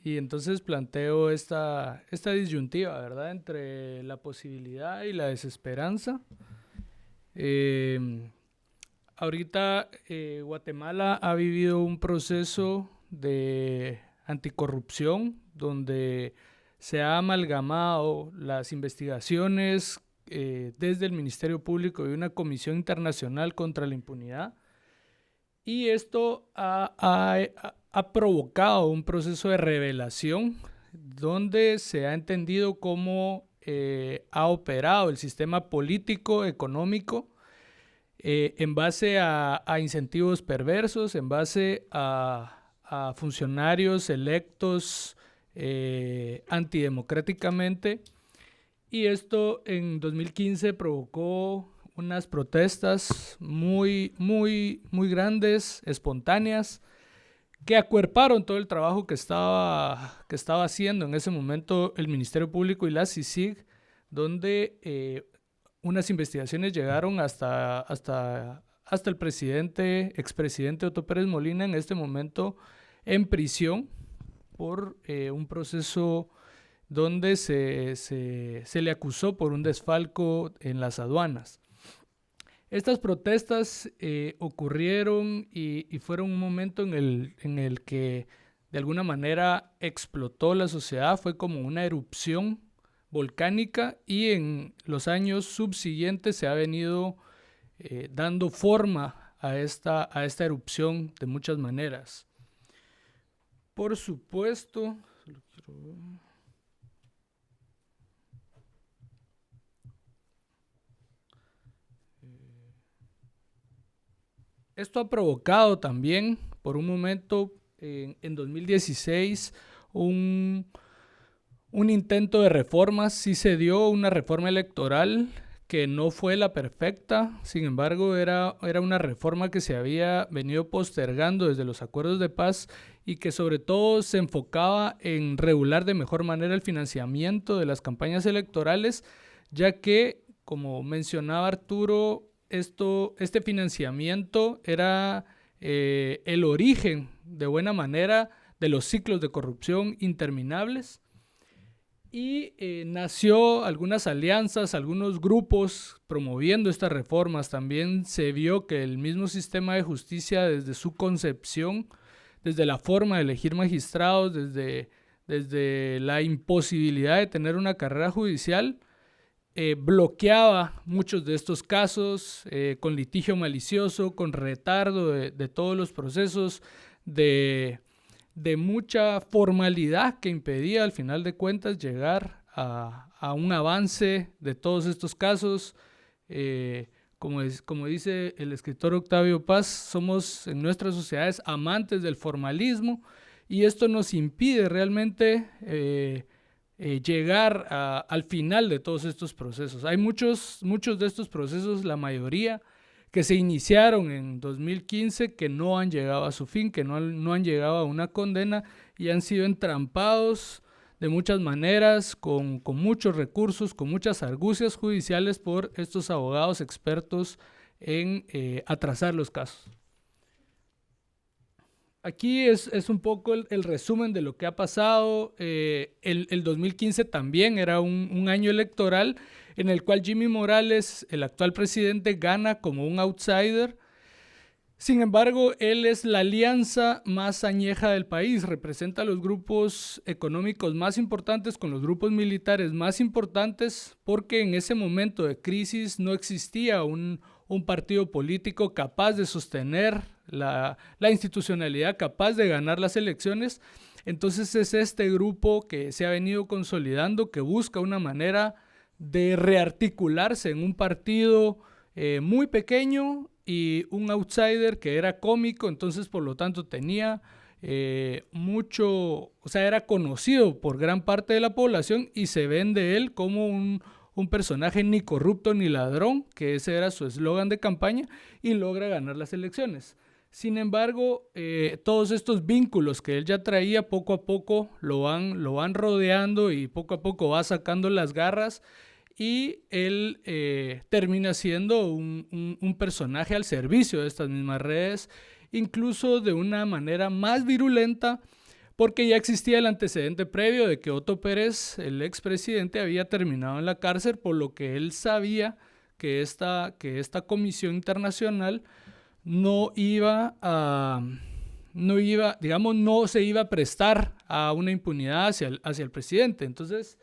Y entonces planteo esta disyuntiva, ¿verdad?, entre la posibilidad y la desesperanza. Ahorita Guatemala ha vivido un proceso de anticorrupción donde se ha amalgamado las investigaciones desde el Ministerio Público y una comisión internacional contra la impunidad. Y esto ha provocado un proceso de revelación donde se ha entendido cómo ha operado el sistema político, económico, en base a incentivos perversos, en base a funcionarios electos antidemocráticamente. Y esto en 2015 provocó unas protestas muy grandes, espontáneas, que acuerparon todo el trabajo que estaba haciendo en ese momento el Ministerio Público y la CICIG, donde unas investigaciones llegaron hasta el expresidente Otto Pérez Molina, en este momento en prisión por un proceso donde se le acusó por un desfalco en las aduanas. Estas protestas ocurrieron y fueron un momento en el que de alguna manera explotó la sociedad, fue como una erupción volcánica, y en los años subsiguientes se ha venido dando forma a esta erupción de muchas maneras. Por supuesto, esto ha provocado también, por un momento, en 2016, un intento de reformas. Sí se dio una reforma electoral que no fue la perfecta, sin embargo era una reforma que se había venido postergando desde los acuerdos de paz y que sobre todo se enfocaba en regular de mejor manera el financiamiento de las campañas electorales, ya que, como mencionaba Arturo, este financiamiento era el origen, de buena manera, de los ciclos de corrupción interminables. Y nació algunas alianzas, algunos grupos promoviendo estas reformas. También se vio que el mismo sistema de justicia, desde su concepción, desde la forma de elegir magistrados, desde la imposibilidad de tener una carrera judicial, bloqueaba muchos de estos casos con litigio malicioso, con retardo de todos los procesos, de mucha formalidad que impedía al final de cuentas llegar a un avance de todos estos casos. Como dice el escritor Octavio Paz, somos en nuestras sociedades amantes del formalismo, y esto nos impide realmente llegar al final de todos estos procesos. Hay muchos de estos procesos, la mayoría, que se iniciaron en 2015, que no han llegado a su fin, que no han llegado a una condena, y han sido entrampados de muchas maneras, con muchos recursos, con muchas argucias judiciales por estos abogados expertos en atrasar los casos. Aquí es un poco el resumen de lo que ha pasado. El 2015 también era un año electoral en el cual Jimmy Morales, el actual presidente, gana como un outsider. Sin embargo, él es la alianza más añeja del país, representa a los grupos económicos más importantes con los grupos militares más importantes, porque en ese momento de crisis no existía un partido político capaz de sostener la institucionalidad, capaz de ganar las elecciones. Entonces es este grupo que se ha venido consolidando, que busca una manera de rearticularse en un partido muy pequeño y un outsider que era cómico. Entonces, por lo tanto, tenía era conocido por gran parte de la población, y se vende él como un personaje ni corrupto ni ladrón, que ese era su eslogan de campaña, y logra ganar las elecciones. Sin embargo, todos estos vínculos que él ya traía, poco a poco lo van rodeando, y poco a poco va sacando las garras, y él termina siendo un personaje al servicio de estas mismas redes, incluso de una manera más virulenta, porque ya existía el antecedente previo de que Otto Pérez, el expresidente, había terminado en la cárcel, por lo que él sabía que esta comisión internacional no se iba a prestar a una impunidad hacia el presidente. Entonces,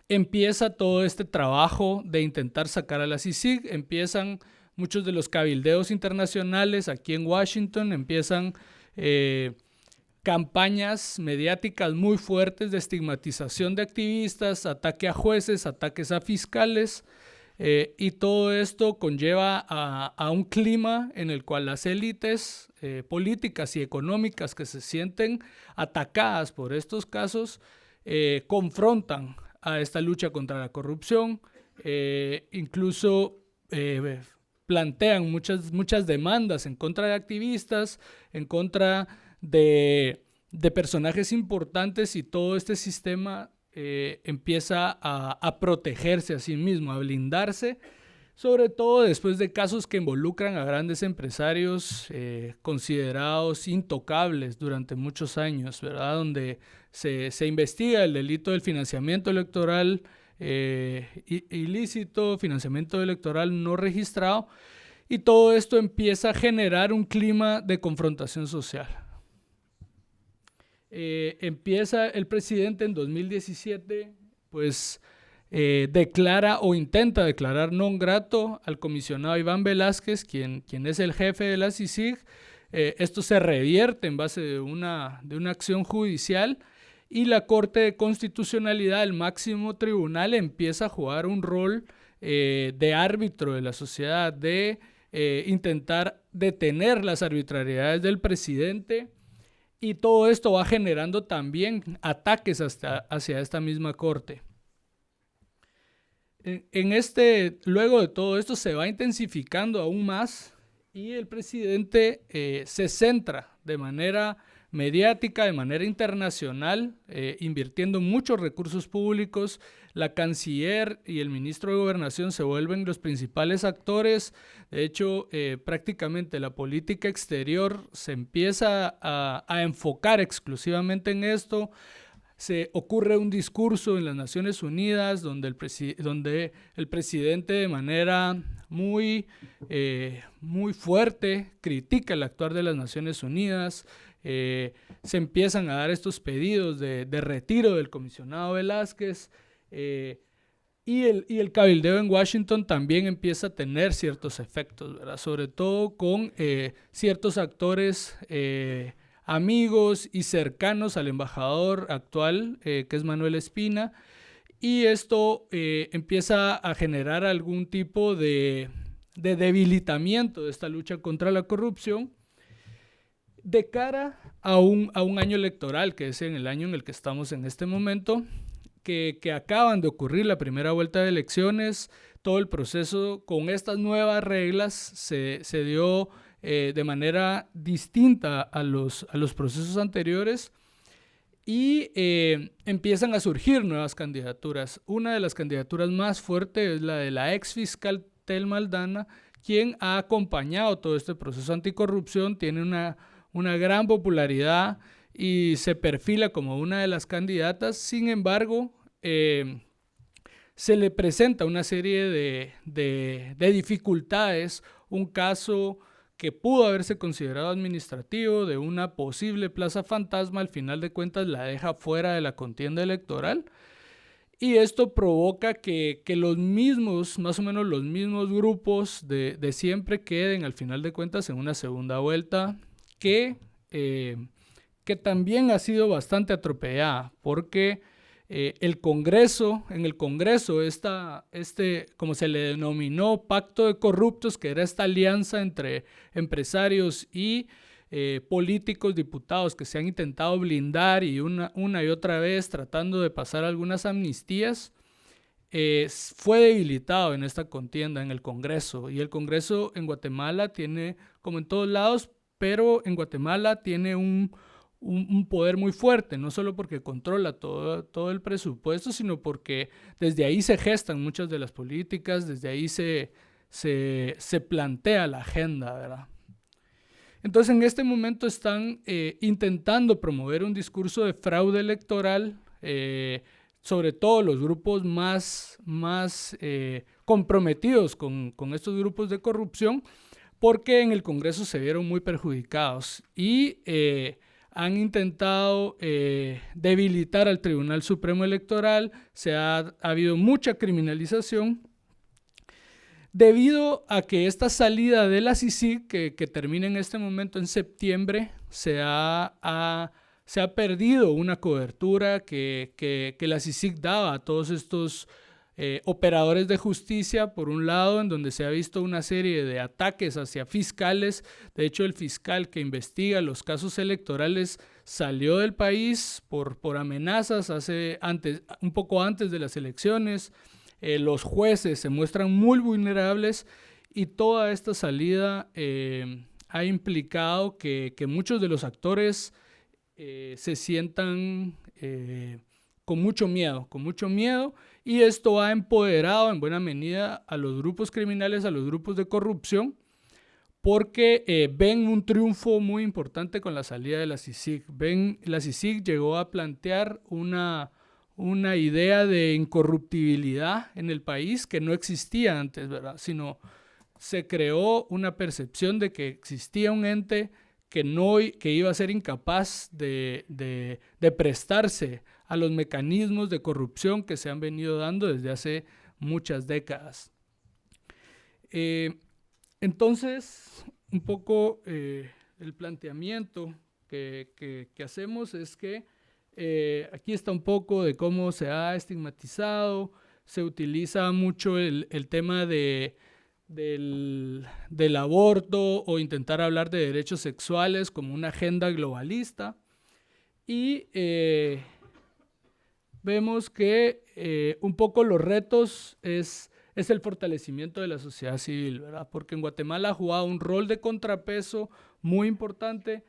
empieza todo este trabajo de intentar sacar a la CICIG, empiezan muchos de los cabildeos internacionales aquí en Washington, empiezan campañas mediáticas muy fuertes de estigmatización de activistas, ataque a jueces, ataques a fiscales, y todo esto conlleva a un clima en el cual las élites políticas y económicas que se sienten atacadas por estos casos confrontan a esta lucha contra la corrupción, incluso plantean muchas demandas en contra de activistas, en contra de personajes importantes, y todo este sistema empieza a protegerse a sí mismo, a blindarse, sobre todo después de casos que involucran a grandes empresarios considerados intocables durante muchos años, ¿verdad? Donde se investiga el delito del financiamiento electoral ilícito, financiamiento electoral no registrado, y todo esto empieza a generar un clima de confrontación social. Empieza el presidente en 2017, pues declara o intenta declarar non grato al comisionado Iván Velázquez, quien es el jefe de la CICIG. Esto se revierte en base de una acción judicial, y la Corte de Constitucionalidad, el máximo tribunal, empieza a jugar un rol de árbitro de la sociedad, de intentar detener las arbitrariedades del presidente, y todo esto va generando también ataques hacia esta misma Corte. Luego de todo esto se va intensificando aún más, y el presidente se centra de manera mediática, de manera internacional, invirtiendo muchos recursos públicos. La canciller y el ministro de Gobernación se vuelven los principales actores. De hecho, prácticamente la política exterior se empieza a enfocar exclusivamente en esto. Se ocurre un discurso en las Naciones Unidas donde el presidente de manera muy fuerte critica el actuar de las Naciones Unidas. Se empiezan a dar estos pedidos de retiro del comisionado Velázquez, y el cabildeo en Washington también empieza a tener ciertos efectos, ¿verdad? Sobre todo con ciertos actores amigos y cercanos al embajador actual, que es Manuel Espina, y esto empieza a generar algún tipo de debilitamiento de esta lucha contra la corrupción de cara a un año electoral, que es en el año en el que estamos en este momento, que acaban de ocurrir la primera vuelta de elecciones. Todo el proceso con estas nuevas reglas se dio de manera distinta a los procesos anteriores, y empiezan a surgir nuevas candidaturas. Una de las candidaturas más fuertes es la de la ex fiscal Thelma Aldana, quien ha acompañado todo este proceso anticorrupción, tiene una gran popularidad y se perfila como una de las candidatas. Sin embargo, se le presenta una serie de dificultades, un caso que pudo haberse considerado administrativo de una posible plaza fantasma, al final de cuentas la deja fuera de la contienda electoral, y esto provoca que más o menos los mismos grupos de siempre queden al final de cuentas en una segunda vuelta que también ha sido bastante atropellada, porque en el Congreso, como se le denominó, pacto de corruptos, que era esta alianza entre empresarios y políticos, diputados, que se han intentado blindar y una y otra vez tratando de pasar algunas amnistías, fue debilitado en esta contienda en el Congreso. Y el Congreso en Guatemala tiene, como en todos lados, pero en Guatemala tiene un un poder muy fuerte, no solo porque controla todo el presupuesto, sino porque desde ahí se gestan muchas de las políticas, desde ahí se plantea la agenda, ¿verdad? Entonces, en este momento están intentando promover un discurso de fraude electoral, sobre todo los grupos más comprometidos con estos grupos de corrupción, porque en el Congreso se vieron muy perjudicados y han intentado debilitar al Tribunal Supremo Electoral. Ha habido mucha criminalización debido a que esta salida de la CICIG, que termina en este momento en septiembre, se ha perdido una cobertura que la CICIG daba a todos estos operadores de justicia, por un lado, en donde se ha visto una serie de ataques hacia fiscales. De hecho, el fiscal que investiga los casos electorales salió del país por amenazas un poco antes de las elecciones. Los jueces se muestran muy vulnerables y toda esta salida ha implicado que muchos de los actores se sientan con mucho miedo, y esto ha empoderado en buena medida a los grupos criminales, a los grupos de corrupción, porque ven un triunfo muy importante con la salida de la CICIG. La CICIG llegó a plantear una idea de incorruptibilidad en el país que no existía antes, ¿verdad? Sino se creó una percepción de que existía un ente que iba a ser incapaz de prestarse a los mecanismos de corrupción que se han venido dando desde hace muchas décadas. Entonces, un poco el planteamiento que hacemos es que aquí está un poco de cómo se ha estigmatizado, se utiliza mucho el tema del aborto o intentar hablar de derechos sexuales como una agenda globalista, y vemos que un poco los retos es el fortalecimiento de la sociedad civil, ¿verdad? Porque en Guatemala ha jugado un rol de contrapeso muy importante,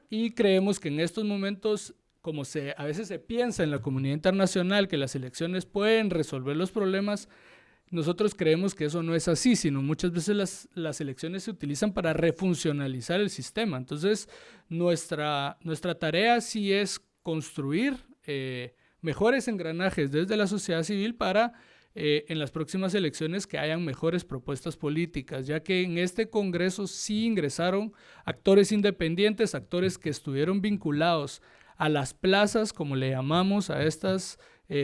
y creemos que en estos momentos, como a veces se piensa en la comunidad internacional que las elecciones pueden resolver los problemas, nosotros creemos que eso no es así, sino muchas veces las elecciones se utilizan para refuncionalizar el sistema. Entonces, nuestra tarea sí es construir mejores engranajes desde la sociedad civil para en las próximas elecciones que hayan mejores propuestas políticas, ya que en este Congreso sí ingresaron actores independientes, actores que estuvieron vinculados a las plazas, como le llamamos a estas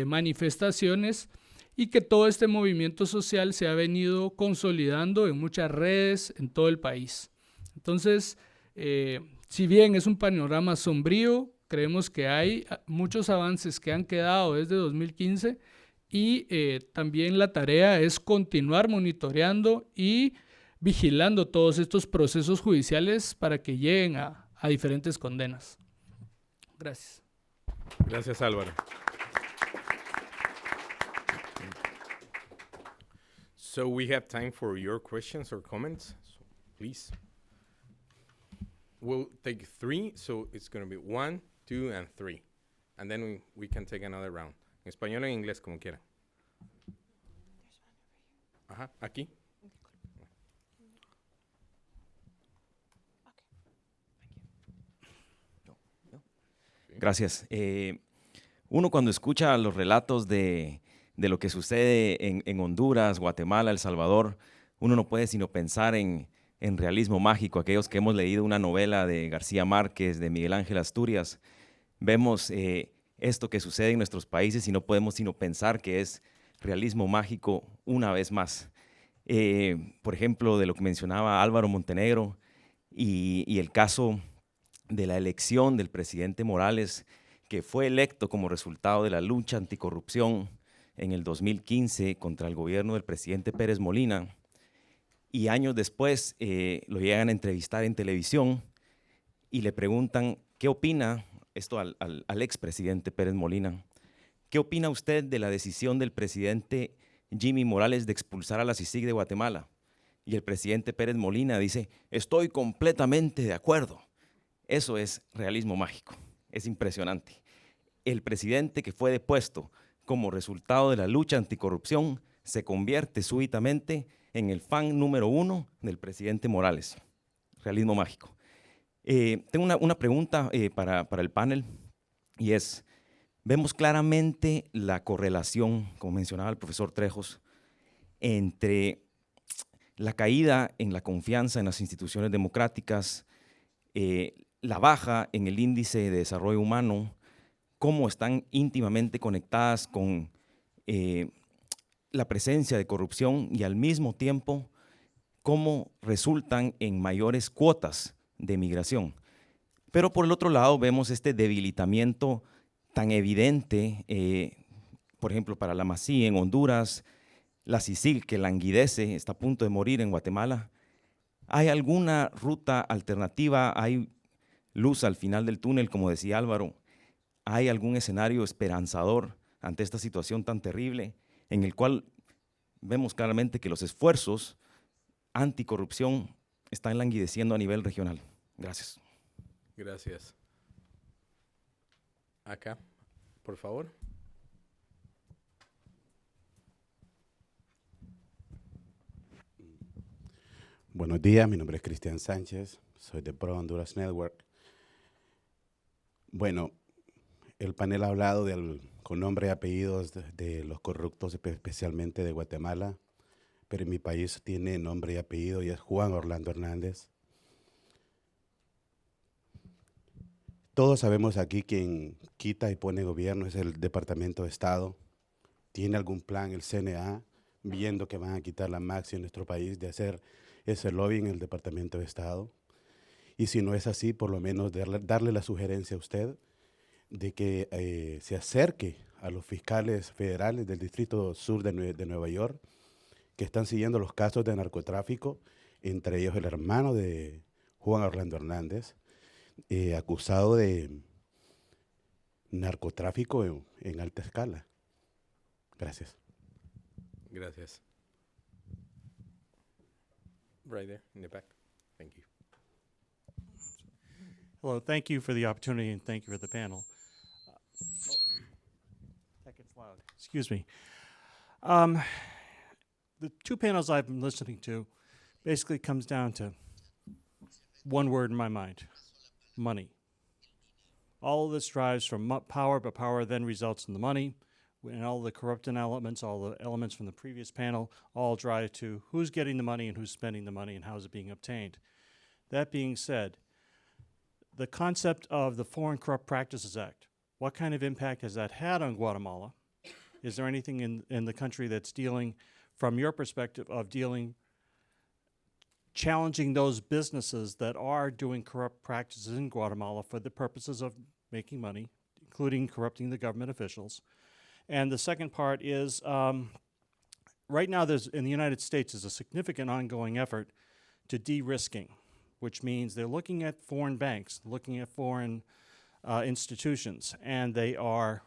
manifestaciones, y que todo este movimiento social se ha venido consolidando en muchas redes en todo el país. Entonces, si bien es un panorama sombrío, creemos que hay muchos avances que han quedado desde 2015, y también la tarea es continuar monitoreando y vigilando todos estos procesos judiciales para que lleguen a diferentes condenas. Gracias. Gracias, Álvaro. So we have time for your questions or comments. So please. We'll take 3, so it's going to be 1, 2, and 3. And then we can take another round. En español o en inglés, como quieran. Ajá, aquí. Gracias. Uno cuando escucha los relatos de lo que sucede en Honduras, Guatemala, El Salvador, uno no puede sino pensar en realismo mágico. Aquellos que hemos leído una novela de García Márquez, de Miguel Ángel Asturias, vemos esto que sucede en nuestros países y no podemos sino pensar que es realismo mágico una vez más. Por ejemplo, de lo que mencionaba Álvaro Montenegro y el caso de la elección del presidente Morales, que fue electo como resultado de la lucha anticorrupción en el 2015 contra el gobierno del presidente Pérez Molina, y años después lo llegan a entrevistar en televisión y le preguntan qué opina, esto al expresidente Pérez Molina, ¿qué opina usted de la decisión del presidente Jimmy Morales de expulsar a la CICIG de Guatemala? Y el presidente Pérez Molina dice, estoy completamente de acuerdo. Eso es realismo mágico. es impresionante. El presidente que fue depuesto como resultado de la lucha anticorrupción se convierte súbitamente en el fan número 1 del presidente Morales. Realismo mágico. Tengo una pregunta para el panel, y es, vemos claramente la correlación, como mencionaba el profesor Trejos, entre la caída en la confianza en las instituciones democráticas, la baja en el índice de desarrollo humano, cómo están íntimamente conectadas con la presencia de corrupción, y al mismo tiempo cómo resultan en mayores cuotas de migración. Pero por el otro lado vemos este debilitamiento tan evidente, por ejemplo, para la Masí en Honduras, la CICIG que languidece, está a punto de morir en Guatemala. ¿Hay alguna ruta alternativa? ¿Hay luz al final del túnel, como decía Álvaro? ¿Hay algún escenario esperanzador ante esta situación tan terrible en el cual vemos claramente que los esfuerzos anticorrupción están languideciendo a nivel regional? Gracias. Gracias. Acá, por favor. Buenos días, mi nombre es Cristian Sánchez, soy de Pro Honduras Network. Bueno, el panel ha hablado con nombre y apellidos de los corruptos, especialmente de Guatemala, pero en mi país tiene nombre y apellido y es Juan Orlando Hernández. Todos sabemos aquí quien quita y pone gobierno es el Departamento de Estado. ¿Tiene algún plan el CNA, viendo que van a quitar la Maxi en nuestro país, de hacer ese lobby en el Departamento de Estado? Y si no es así, por lo menos darle la sugerencia a usted de que se acerque a los fiscales federales del Distrito Sur de Nueva York, que están siguiendo los casos de narcotráfico, entre ellos el hermano de Juan Orlando Hernández, acusado de narcotráfico en alta escala. Gracias. Gracias. Right there in the back. Thank you. Hello, thank you for the opportunity and thank you for the panel. That gets loud. Excuse me. The two panels I've been listening to basically comes down to one word in my mind: money. All of this drives from power, but power then results in the money. And all the corrupting elements, all the elements from the previous panel, all drive to who's getting the money and who's spending the money and how is it being obtained. That being said, the concept of the Foreign Corrupt Practices Act, what kind of impact has that had on Guatemala? Is there anything in the country that's dealing, from your perspective, of challenging those businesses that are doing corrupt practices in Guatemala for the purposes of making money, including corrupting the government officials? And the second part is, right now in the United States, there's a significant ongoing effort to de-risking, which means they're looking at foreign banks, looking at foreign institutions, and they are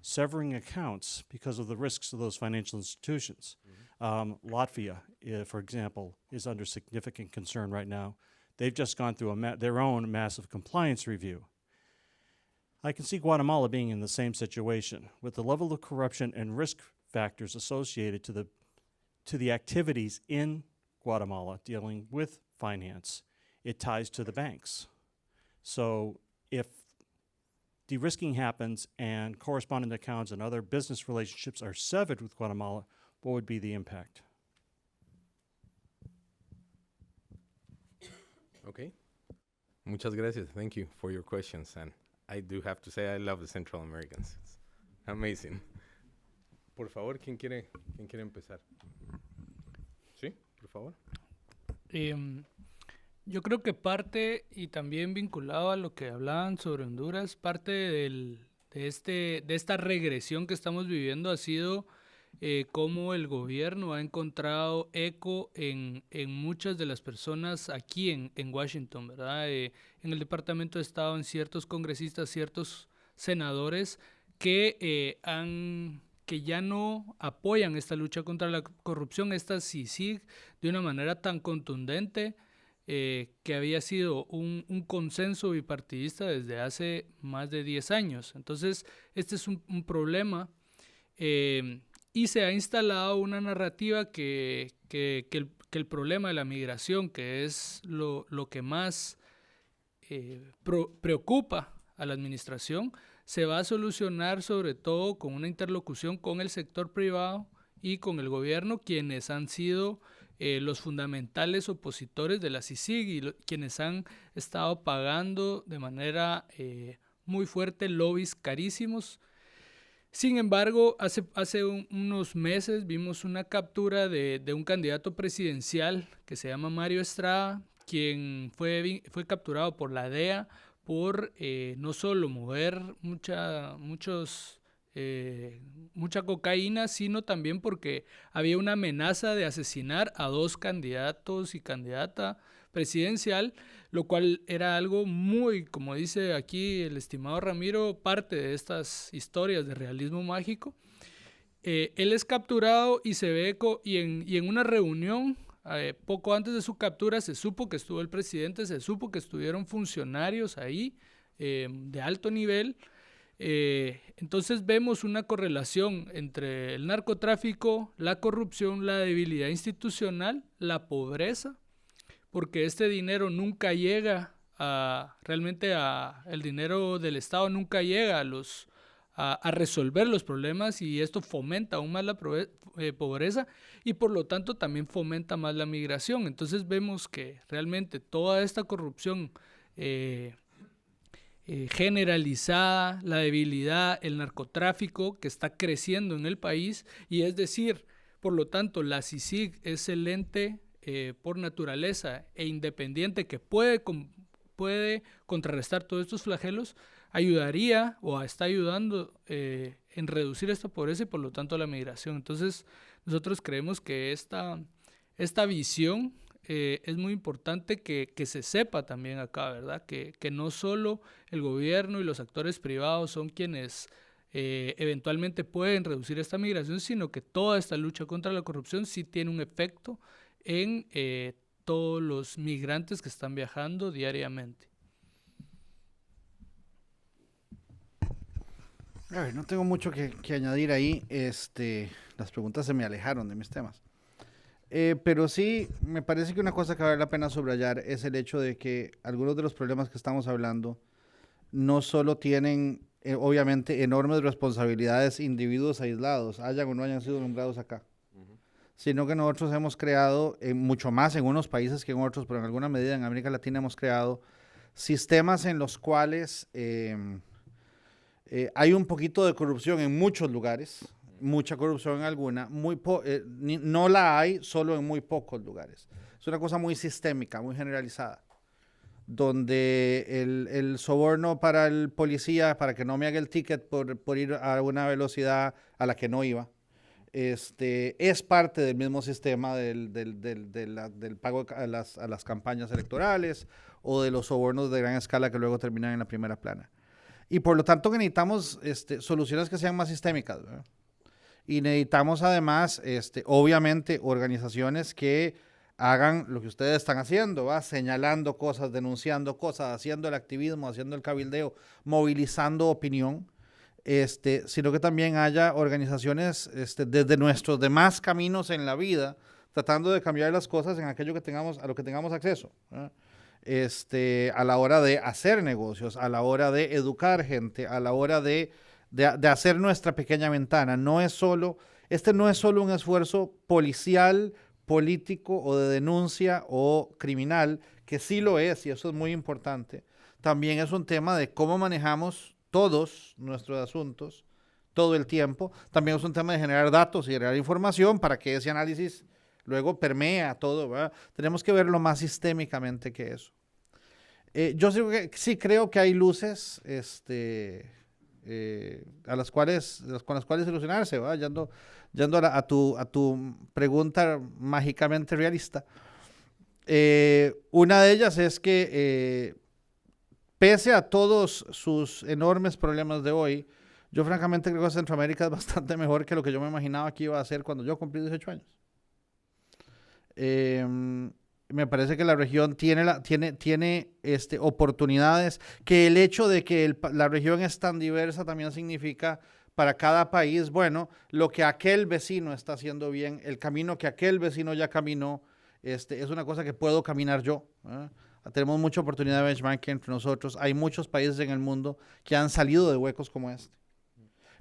severing accounts because of the risks of those financial institutions. Latvia, for example, is under significant concern right now. They've just gone through their own massive compliance review. I can see Guatemala being in the same situation with the level of corruption and risk factors associated to the activities in Guatemala dealing with finance. It ties to the banks. So if de-risking happens and correspondent accounts and other business relationships are severed with Guatemala, what would be the impact? Okay. Muchas gracias. Thank you for your questions. And I do have to say I love the Central Americans. It's amazing. Por favor, ¿quién quiere empezar? Sí, por favor. Yo creo que parte, y también vinculado a lo que hablaban sobre Honduras, parte de esta regresión que estamos viviendo ha sido cómo el gobierno ha encontrado eco en muchas de las personas aquí en Washington, ¿verdad? En el Departamento de Estado, en ciertos congresistas, ciertos senadores que ya no apoyan esta lucha contra la corrupción, esta CICIG, de una manera tan contundente. que había sido un consenso bipartidista desde hace más de 10 años. Entonces, este es un problema y se ha instalado una narrativa que el problema de la migración, que es lo que más preocupa a la administración, se va a solucionar sobre todo con una interlocución con el sector privado y con el gobierno, quienes han sido los fundamentales opositores de la CICIG y quienes han estado pagando de manera muy fuerte lobbies carísimos. Sin embargo, hace unos meses vimos una captura de un candidato presidencial que se llama Mario Estrada, quien fue capturado por la DEA por no solo mover mucha cocaína, sino también porque había una amenaza de asesinar a 2 candidatos y candidata presidencial, lo cual era algo muy, como dice aquí el estimado Ramiro, parte de estas historias de realismo mágico. Él es capturado y se ve y en una reunión poco antes de su captura se supo que estuvo el presidente, se supo que estuvieron funcionarios ahí de alto nivel. Entonces vemos una correlación entre el narcotráfico, la corrupción, la debilidad institucional, la pobreza, porque este dinero nunca llega el dinero del Estado nunca llega a resolver los problemas, y esto fomenta aún más la pobreza y por lo tanto también fomenta más la migración. Entonces vemos que realmente toda esta corrupción generalizada, la debilidad, el narcotráfico que está creciendo en el país, y es decir, por lo tanto la CICIG es el ente por naturaleza e independiente que puede contrarrestar todos estos flagelos, ayudaría o está ayudando en reducir esta pobreza y por lo tanto la migración. Entonces nosotros creemos que esta visión es muy importante que se sepa también acá, ¿verdad? Que no solo el gobierno y los actores privados son quienes eventualmente pueden reducir esta migración, sino que toda esta lucha contra la corrupción sí tiene un efecto en todos los migrantes que están viajando diariamente. A ver, no tengo mucho que añadir ahí. Las preguntas se me alejaron de mis temas. Pero sí, me parece que una cosa que vale la pena subrayar es el hecho de que algunos de los problemas que estamos hablando no solo tienen, obviamente, enormes responsabilidades individuos aislados, hayan o no hayan sido nombrados acá, sino que nosotros hemos creado, mucho más en unos países que en otros, pero en alguna medida en América Latina hemos creado sistemas en los cuales hay un poquito de corrupción en muchos lugares, mucha corrupción en alguna, no la hay solo en muy pocos lugares. Es una cosa muy sistémica, muy generalizada, donde el soborno para el policía, para que no me haga el ticket por ir a una velocidad a la que no iba, es parte del mismo sistema del pago a las campañas electorales o de los sobornos de gran escala que luego terminan en la primera plana. Y por lo tanto que necesitamos soluciones que sean más sistémicas, ¿verdad? Y necesitamos además, obviamente, organizaciones que hagan lo que ustedes están haciendo, ¿va? Señalando cosas, denunciando cosas, haciendo el activismo, haciendo el cabildeo, movilizando opinión, sino que también haya organizaciones desde nuestros demás caminos en la vida, tratando de cambiar las cosas en aquello a lo que tengamos acceso, ¿verdad? A la hora de hacer negocios, a la hora de educar gente, a la hora de hacer nuestra pequeña ventana. No es solo un esfuerzo policial, político o de denuncia o criminal, que sí lo es y eso es muy importante. También es un tema de cómo manejamos todos nuestros asuntos todo el tiempo. También es un tema de generar datos y generar información para que ese análisis luego permea todo, ¿verdad? Tenemos que verlo más sistémicamente que eso. Yo sí creo que hay luces con las cuales solucionarse, ¿verdad? Yendo a tu pregunta mágicamente realista. Una de ellas es que pese a todos sus enormes problemas de hoy, yo francamente creo que Centroamérica es bastante mejor que lo que yo me imaginaba que iba a ser cuando yo cumplí 18 años. Me parece que la región tiene oportunidades, que el hecho de que la región es tan diversa también significa para cada país, bueno, lo que aquel vecino está haciendo bien, el camino que aquel vecino ya caminó, es una cosa que puedo caminar yo. Tenemos mucha oportunidad de benchmarking entre nosotros. Hay muchos países en el mundo que han salido de huecos como este.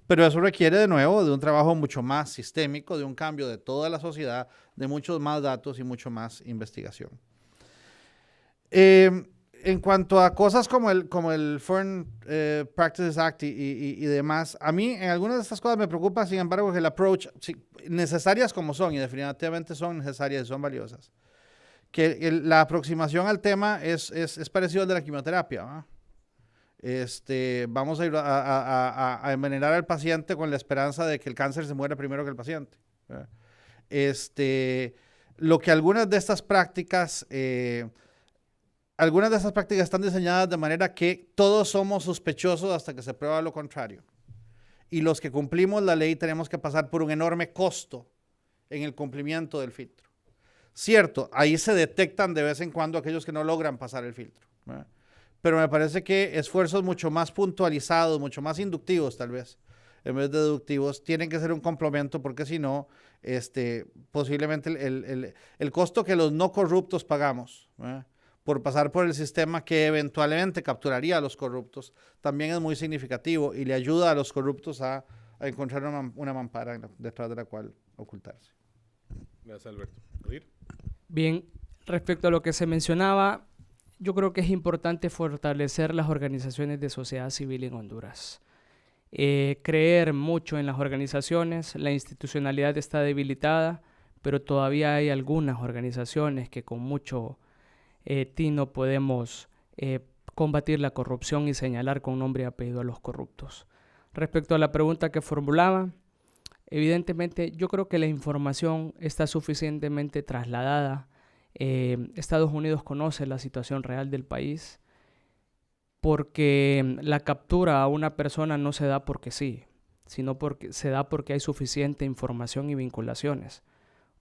Pero eso requiere de nuevo de un trabajo mucho más sistémico, de un cambio de toda la sociedad, de muchos más datos y mucho más investigación. En cuanto a cosas como el Foreign Practices Act y demás, a mí en algunas de estas cosas me preocupa, sin embargo, que el approach, necesarias como son, y definitivamente son necesarias y son valiosas, que la aproximación al tema es parecido al de la quimioterapia, ¿no? Vamos a ir a envenenar al paciente con la esperanza de que el cáncer se muera primero que el paciente. Lo que algunas de estas prácticas están diseñadas de manera que todos somos sospechosos hasta que se prueba lo contrario. Y los que cumplimos la ley tenemos que pasar por un enorme costo en el cumplimiento del filtro. Cierto, ahí se detectan de vez en cuando aquellos que no logran pasar el filtro, ¿verdad? Pero me parece que esfuerzos mucho más puntualizados, mucho más inductivos tal vez, en vez de deductivos, tienen que ser un complemento, porque si no, posiblemente el costo que los no corruptos pagamos, ¿verdad?, por pasar por el sistema que eventualmente capturaría a los corruptos, también es muy significativo y le ayuda a los corruptos a encontrar una mampara detrás de la cual ocultarse. Gracias, Alberto. ¿Oír? Bien, respecto a lo que se mencionaba, yo creo que es importante fortalecer las organizaciones de sociedad civil en Honduras. Creer mucho en las organizaciones, la institucionalidad está debilitada, pero todavía hay algunas organizaciones que con mucho tino podemos combatir la corrupción y señalar con nombre y apellido a los corruptos. Respecto a la pregunta que formulaba, evidentemente yo creo que la información está suficientemente trasladada. Estados Unidos conoce la situación real del país, porque la captura a una persona no se da porque sí, sino porque se da porque hay suficiente información y vinculaciones.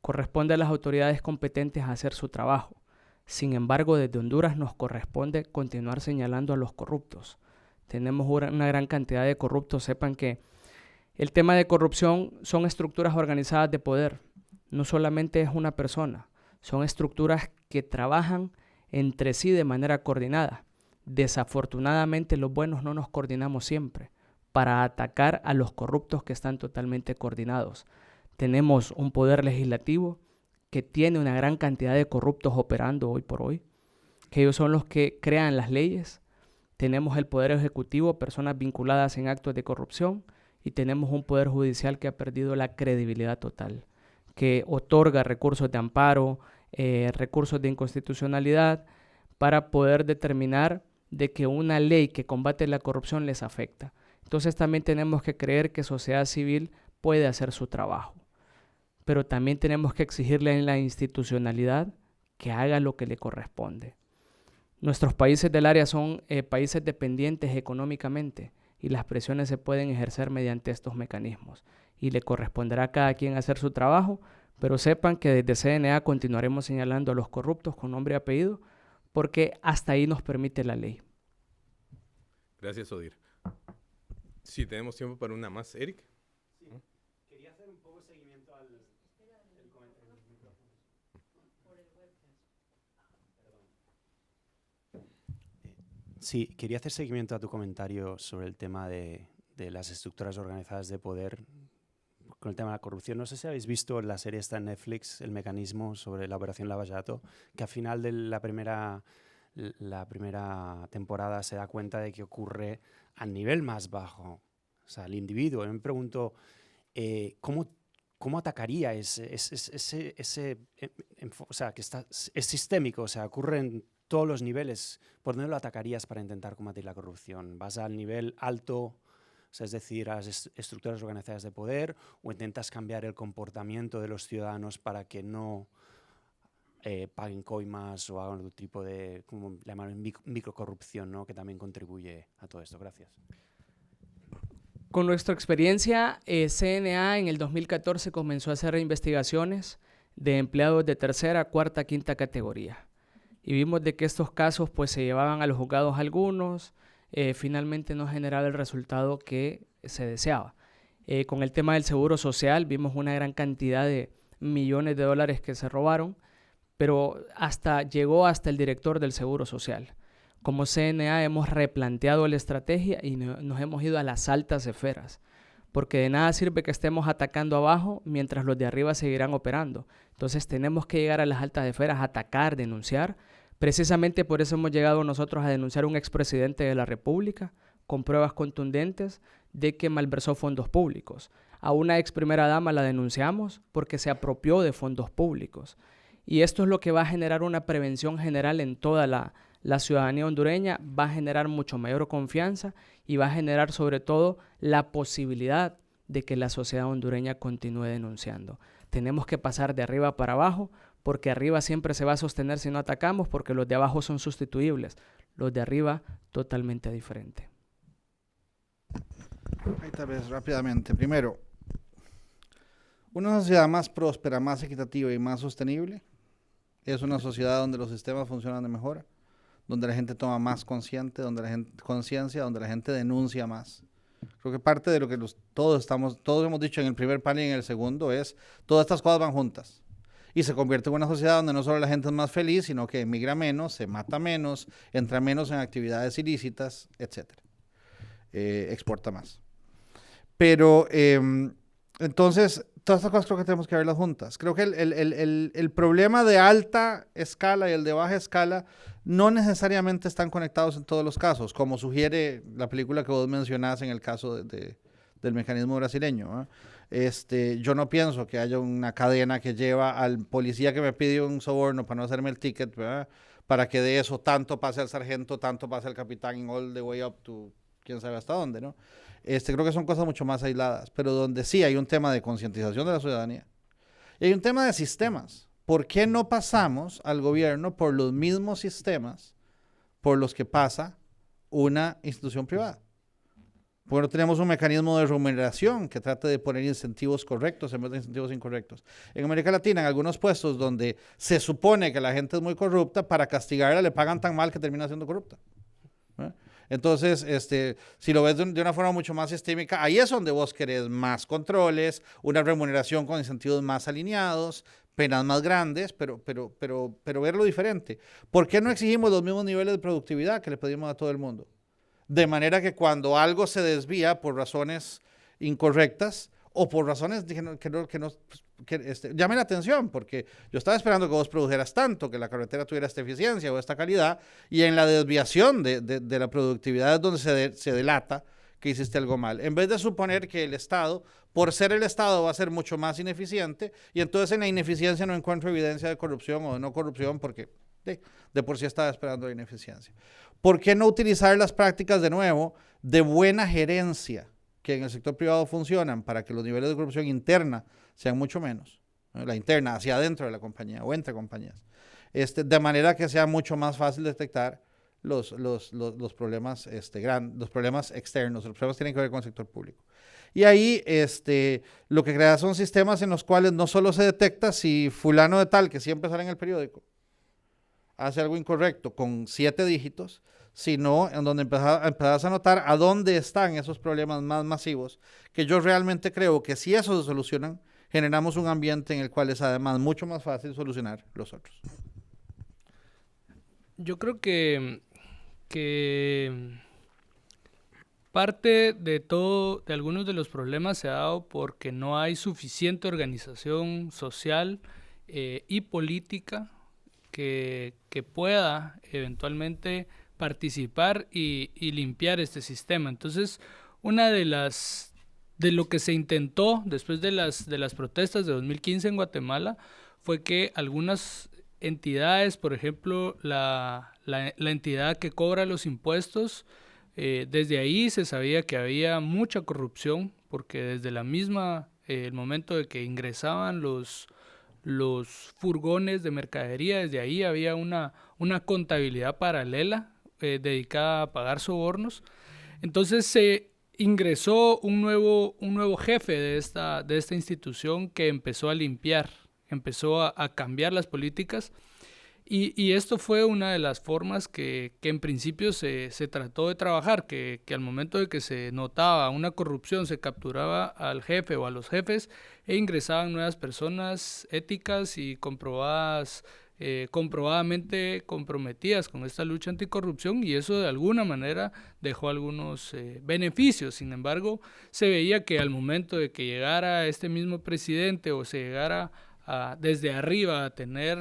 Corresponde a las autoridades competentes a hacer su trabajo. Sin embargo, desde Honduras nos corresponde continuar señalando a los corruptos. Tenemos una gran cantidad de corruptos. Sepan que el tema de corrupción son estructuras organizadas de poder. No solamente es una persona. Son estructuras que trabajan entre sí de manera coordinada. Desafortunadamente, los buenos no nos coordinamos siempre para atacar a los corruptos que están totalmente coordinados. Tenemos un poder legislativo que tiene una gran cantidad de corruptos operando hoy por hoy, que ellos son los que crean las leyes. Tenemos el poder ejecutivo, personas vinculadas en actos de corrupción, y tenemos un poder judicial que ha perdido la credibilidad total, que otorga recursos de amparo, recursos de inconstitucionalidad para poder determinar de que una ley que combate la corrupción les afecta. Entonces también tenemos que creer que sociedad civil puede hacer su trabajo, pero también tenemos que exigirle en la institucionalidad que haga lo que le corresponde. Nuestros países del área son países dependientes económicamente y las presiones se pueden ejercer mediante estos mecanismos y le corresponderá a cada quien hacer su trabajo, pero sepan que desde CNA continuaremos señalando a los corruptos con nombre y apellido porque hasta ahí nos permite la ley. Gracias, Odir. Sí, tenemos tiempo para una más. Eric. Sí. Quería hacer un poco de seguimiento al comentario. Sí, quería hacer seguimiento a tu comentario sobre el tema de las estructuras organizadas de poder con el tema de la corrupción. No sé si habéis visto la serie esta en Netflix, El Mecanismo, sobre la Operación Lavallato, que al final de la primera temporada se da cuenta de que ocurre al nivel más bajo, o sea, el individuo. Yo me pregunto, ¿cómo atacaría o sea, que es sistémico, o sea, ocurre en todos los niveles? ¿Por dónde lo atacarías para intentar combatir la corrupción? ¿Vas al nivel alto, o sea, es decir, a las estructuras organizadas de poder, o intentas cambiar el comportamiento de los ciudadanos para que no paguen coimas o hagan otro tipo de, como llaman, microcorrupción, ¿no?, que también contribuye a todo esto? Gracias. Con nuestra experiencia, CNA en el 2014 comenzó a hacer investigaciones de empleados de tercera, cuarta, quinta categoría. Y vimos de que estos casos pues se llevaban a los juzgados algunos, finalmente no generaba el resultado que se deseaba. Con el tema del seguro social vimos una gran cantidad de millones de dólares que se robaron, pero llegó hasta el director del seguro social. Como CNA hemos replanteado la estrategia y nos hemos ido a las altas esferas, porque de nada sirve que estemos atacando abajo mientras los de arriba seguirán operando. Entonces tenemos que llegar a las altas esferas, atacar, denunciar. Precisamente por eso hemos llegado nosotros a denunciar a un expresidente de la República con pruebas contundentes de que malversó fondos públicos. A una ex primera dama la denunciamos porque se apropió de fondos públicos. Y esto es lo que va a generar una prevención general en toda la ciudadanía hondureña, va a generar mucho mayor confianza y va a generar sobre todo la posibilidad de que la sociedad hondureña continúe denunciando. Tenemos que pasar de arriba para abajo, porque arriba siempre se va a sostener si no atacamos, porque los de abajo son sustituibles, los de arriba totalmente diferente. Ahí tal vez rápidamente. Primero, una sociedad más próspera, más equitativa y más sostenible es una sociedad donde los sistemas funcionan de mejor, donde la gente toma más conciencia, donde la gente denuncia más. Creo que parte de lo que todos hemos dicho en el primer panel y en el segundo es, todas estas cosas van juntas. Y se convierte en una sociedad donde no solo la gente es más feliz, sino que emigra menos, se mata menos, entra menos en actividades ilícitas, etc. Exporta más. Pero, entonces, todas estas cosas creo que tenemos que verlas juntas. Creo que el problema de alta escala y el de baja escala no necesariamente están conectados en todos los casos, como sugiere la película que vos mencionás en el caso del mecanismo brasileño, ¿eh? Yo no pienso que haya una cadena que lleva al policía que me pide un soborno para no hacerme el ticket, ¿verdad? Para que de eso tanto pase al sargento, tanto pase al capitán, and all the way up to quién sabe hasta dónde, ¿no? Creo que son cosas mucho más aisladas, pero donde sí hay un tema de concientización de la ciudadanía y hay un tema de sistemas. ¿Por qué no pasamos al gobierno por los mismos sistemas por los que pasa una institución privada? Porque no tenemos un mecanismo de remuneración que trate de poner incentivos correctos en vez de incentivos incorrectos. En América Latina, en algunos puestos donde se supone que la gente es muy corrupta, para castigarla le pagan tan mal que termina siendo corrupta, ¿eh? Entonces, si lo ves de una forma mucho más sistémica, ahí es donde vos querés más controles, una remuneración con incentivos más alineados, penas más grandes, pero verlo diferente. ¿Por qué no exigimos los mismos niveles de productividad que le pedimos a todo el mundo? De manera que cuando algo se desvía por razones incorrectas o por razones que llame la atención, porque yo estaba esperando que vos produjeras tanto, que la carretera tuviera esta eficiencia o esta calidad, y en la desviación de la productividad es donde se delata que hiciste algo mal, en vez de suponer que el Estado, por ser el Estado, va a ser mucho más ineficiente, y entonces en la ineficiencia no encuentro evidencia de corrupción o de no corrupción, porque de por sí estaba esperando la ineficiencia. ¿Por qué no utilizar las prácticas, de nuevo, de buena gerencia que en el sector privado funcionan para que los niveles de corrupción interna sean mucho menos, ¿no? La interna hacia adentro de la compañía o entre compañías, de manera que sea mucho más fácil detectar los problemas los problemas externos, los problemas que tienen que ver con el sector público. Y ahí lo que crea son sistemas en los cuales no solo se detecta si fulano de tal, que siempre sale en el periódico, hace algo incorrecto con 7 dígitos, sino en donde empezás a notar a dónde están esos problemas más masivos, que yo realmente creo que si eso se solucionan, generamos un ambiente en el cual es además mucho más fácil solucionar los otros. Yo creo que parte de algunos de los problemas se ha dado porque no hay suficiente organización social y política que pueda eventualmente participar y limpiar este sistema. Entonces, una de lo que se intentó después de las protestas de 2015 en Guatemala fue que algunas entidades, por ejemplo, la entidad que cobra los impuestos, desde ahí se sabía que había mucha corrupción, porque desde el momento de que ingresaban los furgones de mercadería, desde ahí había una contabilidad paralela dedicada a pagar sobornos. Entonces se ingresó un nuevo jefe de esta institución que empezó a limpiar empezó a cambiar las políticas. Y esto fue una de las formas que en principio se trató de trabajar, que al momento de que se notaba una corrupción, se capturaba al jefe o a los jefes e ingresaban nuevas personas éticas y comprobadamente comprometidas con esta lucha anticorrupción, y eso de alguna manera dejó algunos beneficios. Sin embargo, se veía que al momento de que llegara este mismo presidente o se llegara desde arriba a tener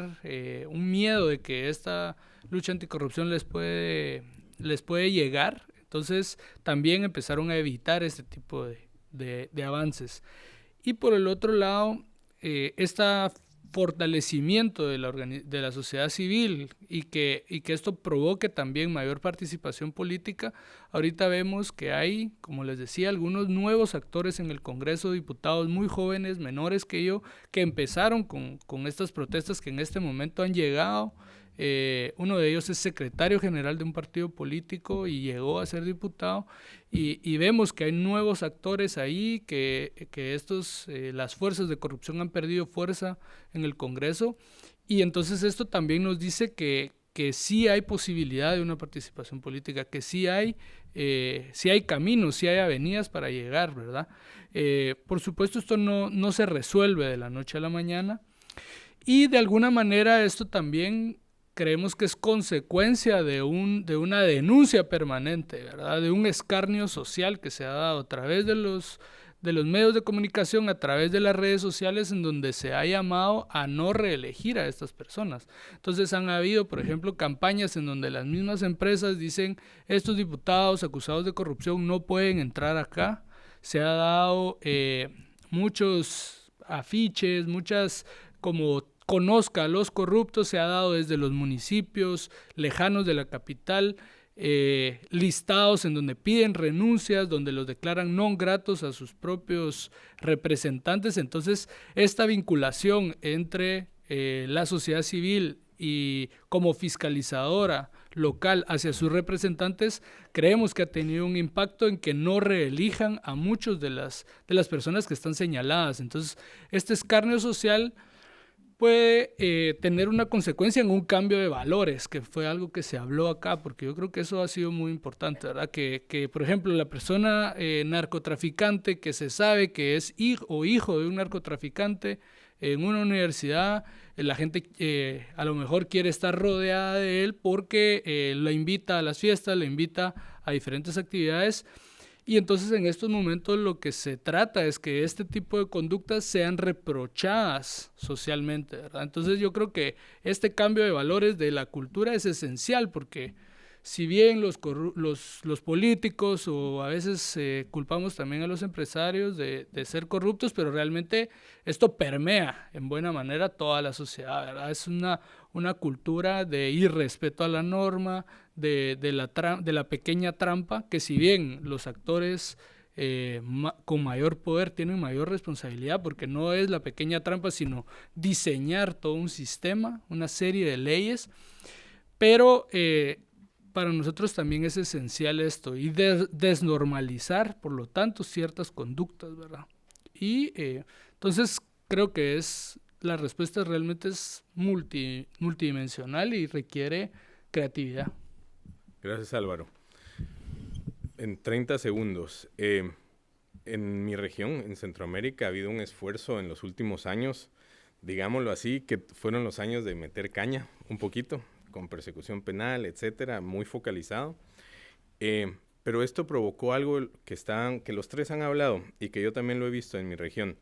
un miedo de que esta lucha anticorrupción les puede llegar, entonces también empezaron a evitar este tipo de avances. Y por el otro lado, este fortalecimiento de la sociedad civil y que esto provoque también mayor participación política. Ahorita vemos que hay, como les decía, algunos nuevos actores en el Congreso, diputados muy jóvenes, menores que yo, que empezaron con estas protestas que en este momento han llegado. Uno de ellos es secretario general de un partido político y llegó a ser diputado, y vemos que hay nuevos actores ahí, que las fuerzas de corrupción han perdido fuerza en el Congreso, y entonces esto también nos dice que sí hay posibilidad de una participación política, que sí hay caminos, sí hay avenidas para llegar, ¿verdad? Por supuesto, esto no se resuelve de la noche a la mañana, y de alguna manera esto también creemos que es consecuencia de una denuncia permanente, ¿verdad? De un escarnio social que se ha dado a través de los medios de comunicación, a través de las redes sociales, en donde se ha llamado a no reelegir a estas personas. Entonces han habido, por ejemplo, campañas en donde las mismas empresas dicen: estos diputados acusados de corrupción no pueden entrar acá. Se ha dado muchos afiches, muchas como conozca a los corruptos, se ha dado desde los municipios lejanos de la capital, listados en donde piden renuncias, donde los declaran non gratos a sus propios representantes. Entonces, esta vinculación entre la sociedad civil y como fiscalizadora local hacia sus representantes, creemos que ha tenido un impacto en que no reelijan a muchos de las personas que están señaladas. Entonces, este escarnio social puede tener una consecuencia en un cambio de valores, que fue algo que se habló acá, porque yo creo que eso ha sido muy importante, ¿verdad? Que por ejemplo, la persona narcotraficante que se sabe que es hijo de un narcotraficante en una universidad, la gente a lo mejor quiere estar rodeada de él porque la invita a las fiestas, la invita a diferentes actividades. Y entonces en estos momentos lo que se trata es que este tipo de conductas sean reprochadas socialmente, ¿verdad? Entonces yo creo que este cambio de valores de la cultura es esencial, porque si bien los políticos, o a veces culpamos también a los empresarios de ser corruptos, pero realmente esto permea en buena manera toda la sociedad, ¿verdad? Es una cultura de irrespeto a la norma, de la pequeña trampa, que si bien los actores con mayor poder tienen mayor responsabilidad, porque no es la pequeña trampa, sino diseñar todo un sistema, una serie de leyes, pero para nosotros también es esencial esto, y desnormalizar, por lo tanto, ciertas conductas, ¿verdad? Y entonces creo que la respuesta realmente es multidimensional y requiere creatividad. Gracias, Álvaro. En 30 segundos, en mi región, en Centroamérica, ha habido un esfuerzo en los últimos años, digámoslo así, que fueron los años de meter caña un poquito, con persecución penal, etcétera, muy focalizado. Pero esto provocó algo que los tres han hablado y que yo también lo he visto en mi región.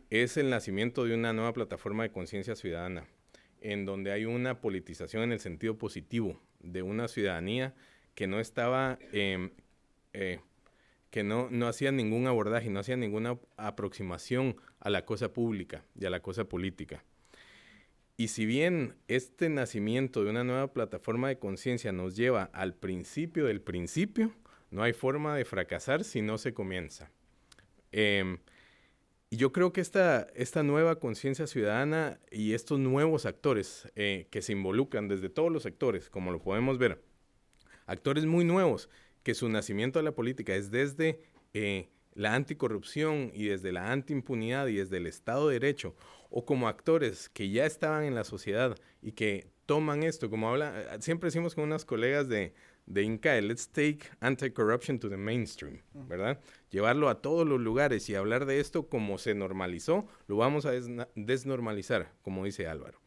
Es el nacimiento de una nueva plataforma de conciencia ciudadana, en donde hay una politización en el sentido positivo de una ciudadanía que no estaba, que no hacía ningún abordaje, no hacía ninguna aproximación a la cosa pública y a la cosa política. Y si bien este nacimiento de una nueva plataforma de conciencia nos lleva al principio del principio, no hay forma de fracasar si no se comienza. Y yo creo que esta nueva conciencia ciudadana y estos nuevos actores que se involucran desde todos los sectores, como lo podemos ver, actores muy nuevos, que su nacimiento a la política es desde la anticorrupción y desde la antiimpunidad y desde el Estado de Derecho, o como actores que ya estaban en la sociedad y que toman esto, como siempre decimos con unas colegas de INCAE, let's take anti-corruption to the mainstream, ¿verdad? Llevarlo a todos los lugares y hablar de esto como se normalizó, lo vamos a desnormalizar, como dice Álvaro.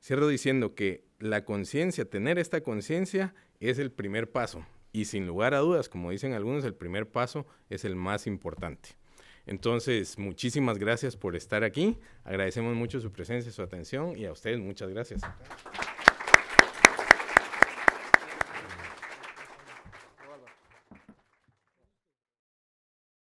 Cierro diciendo que la conciencia, tener esta conciencia es el primer paso y sin lugar a dudas, como dicen algunos, el primer paso es el más importante. Entonces, muchísimas gracias por estar aquí, agradecemos mucho su presencia, su atención y a ustedes muchas gracias.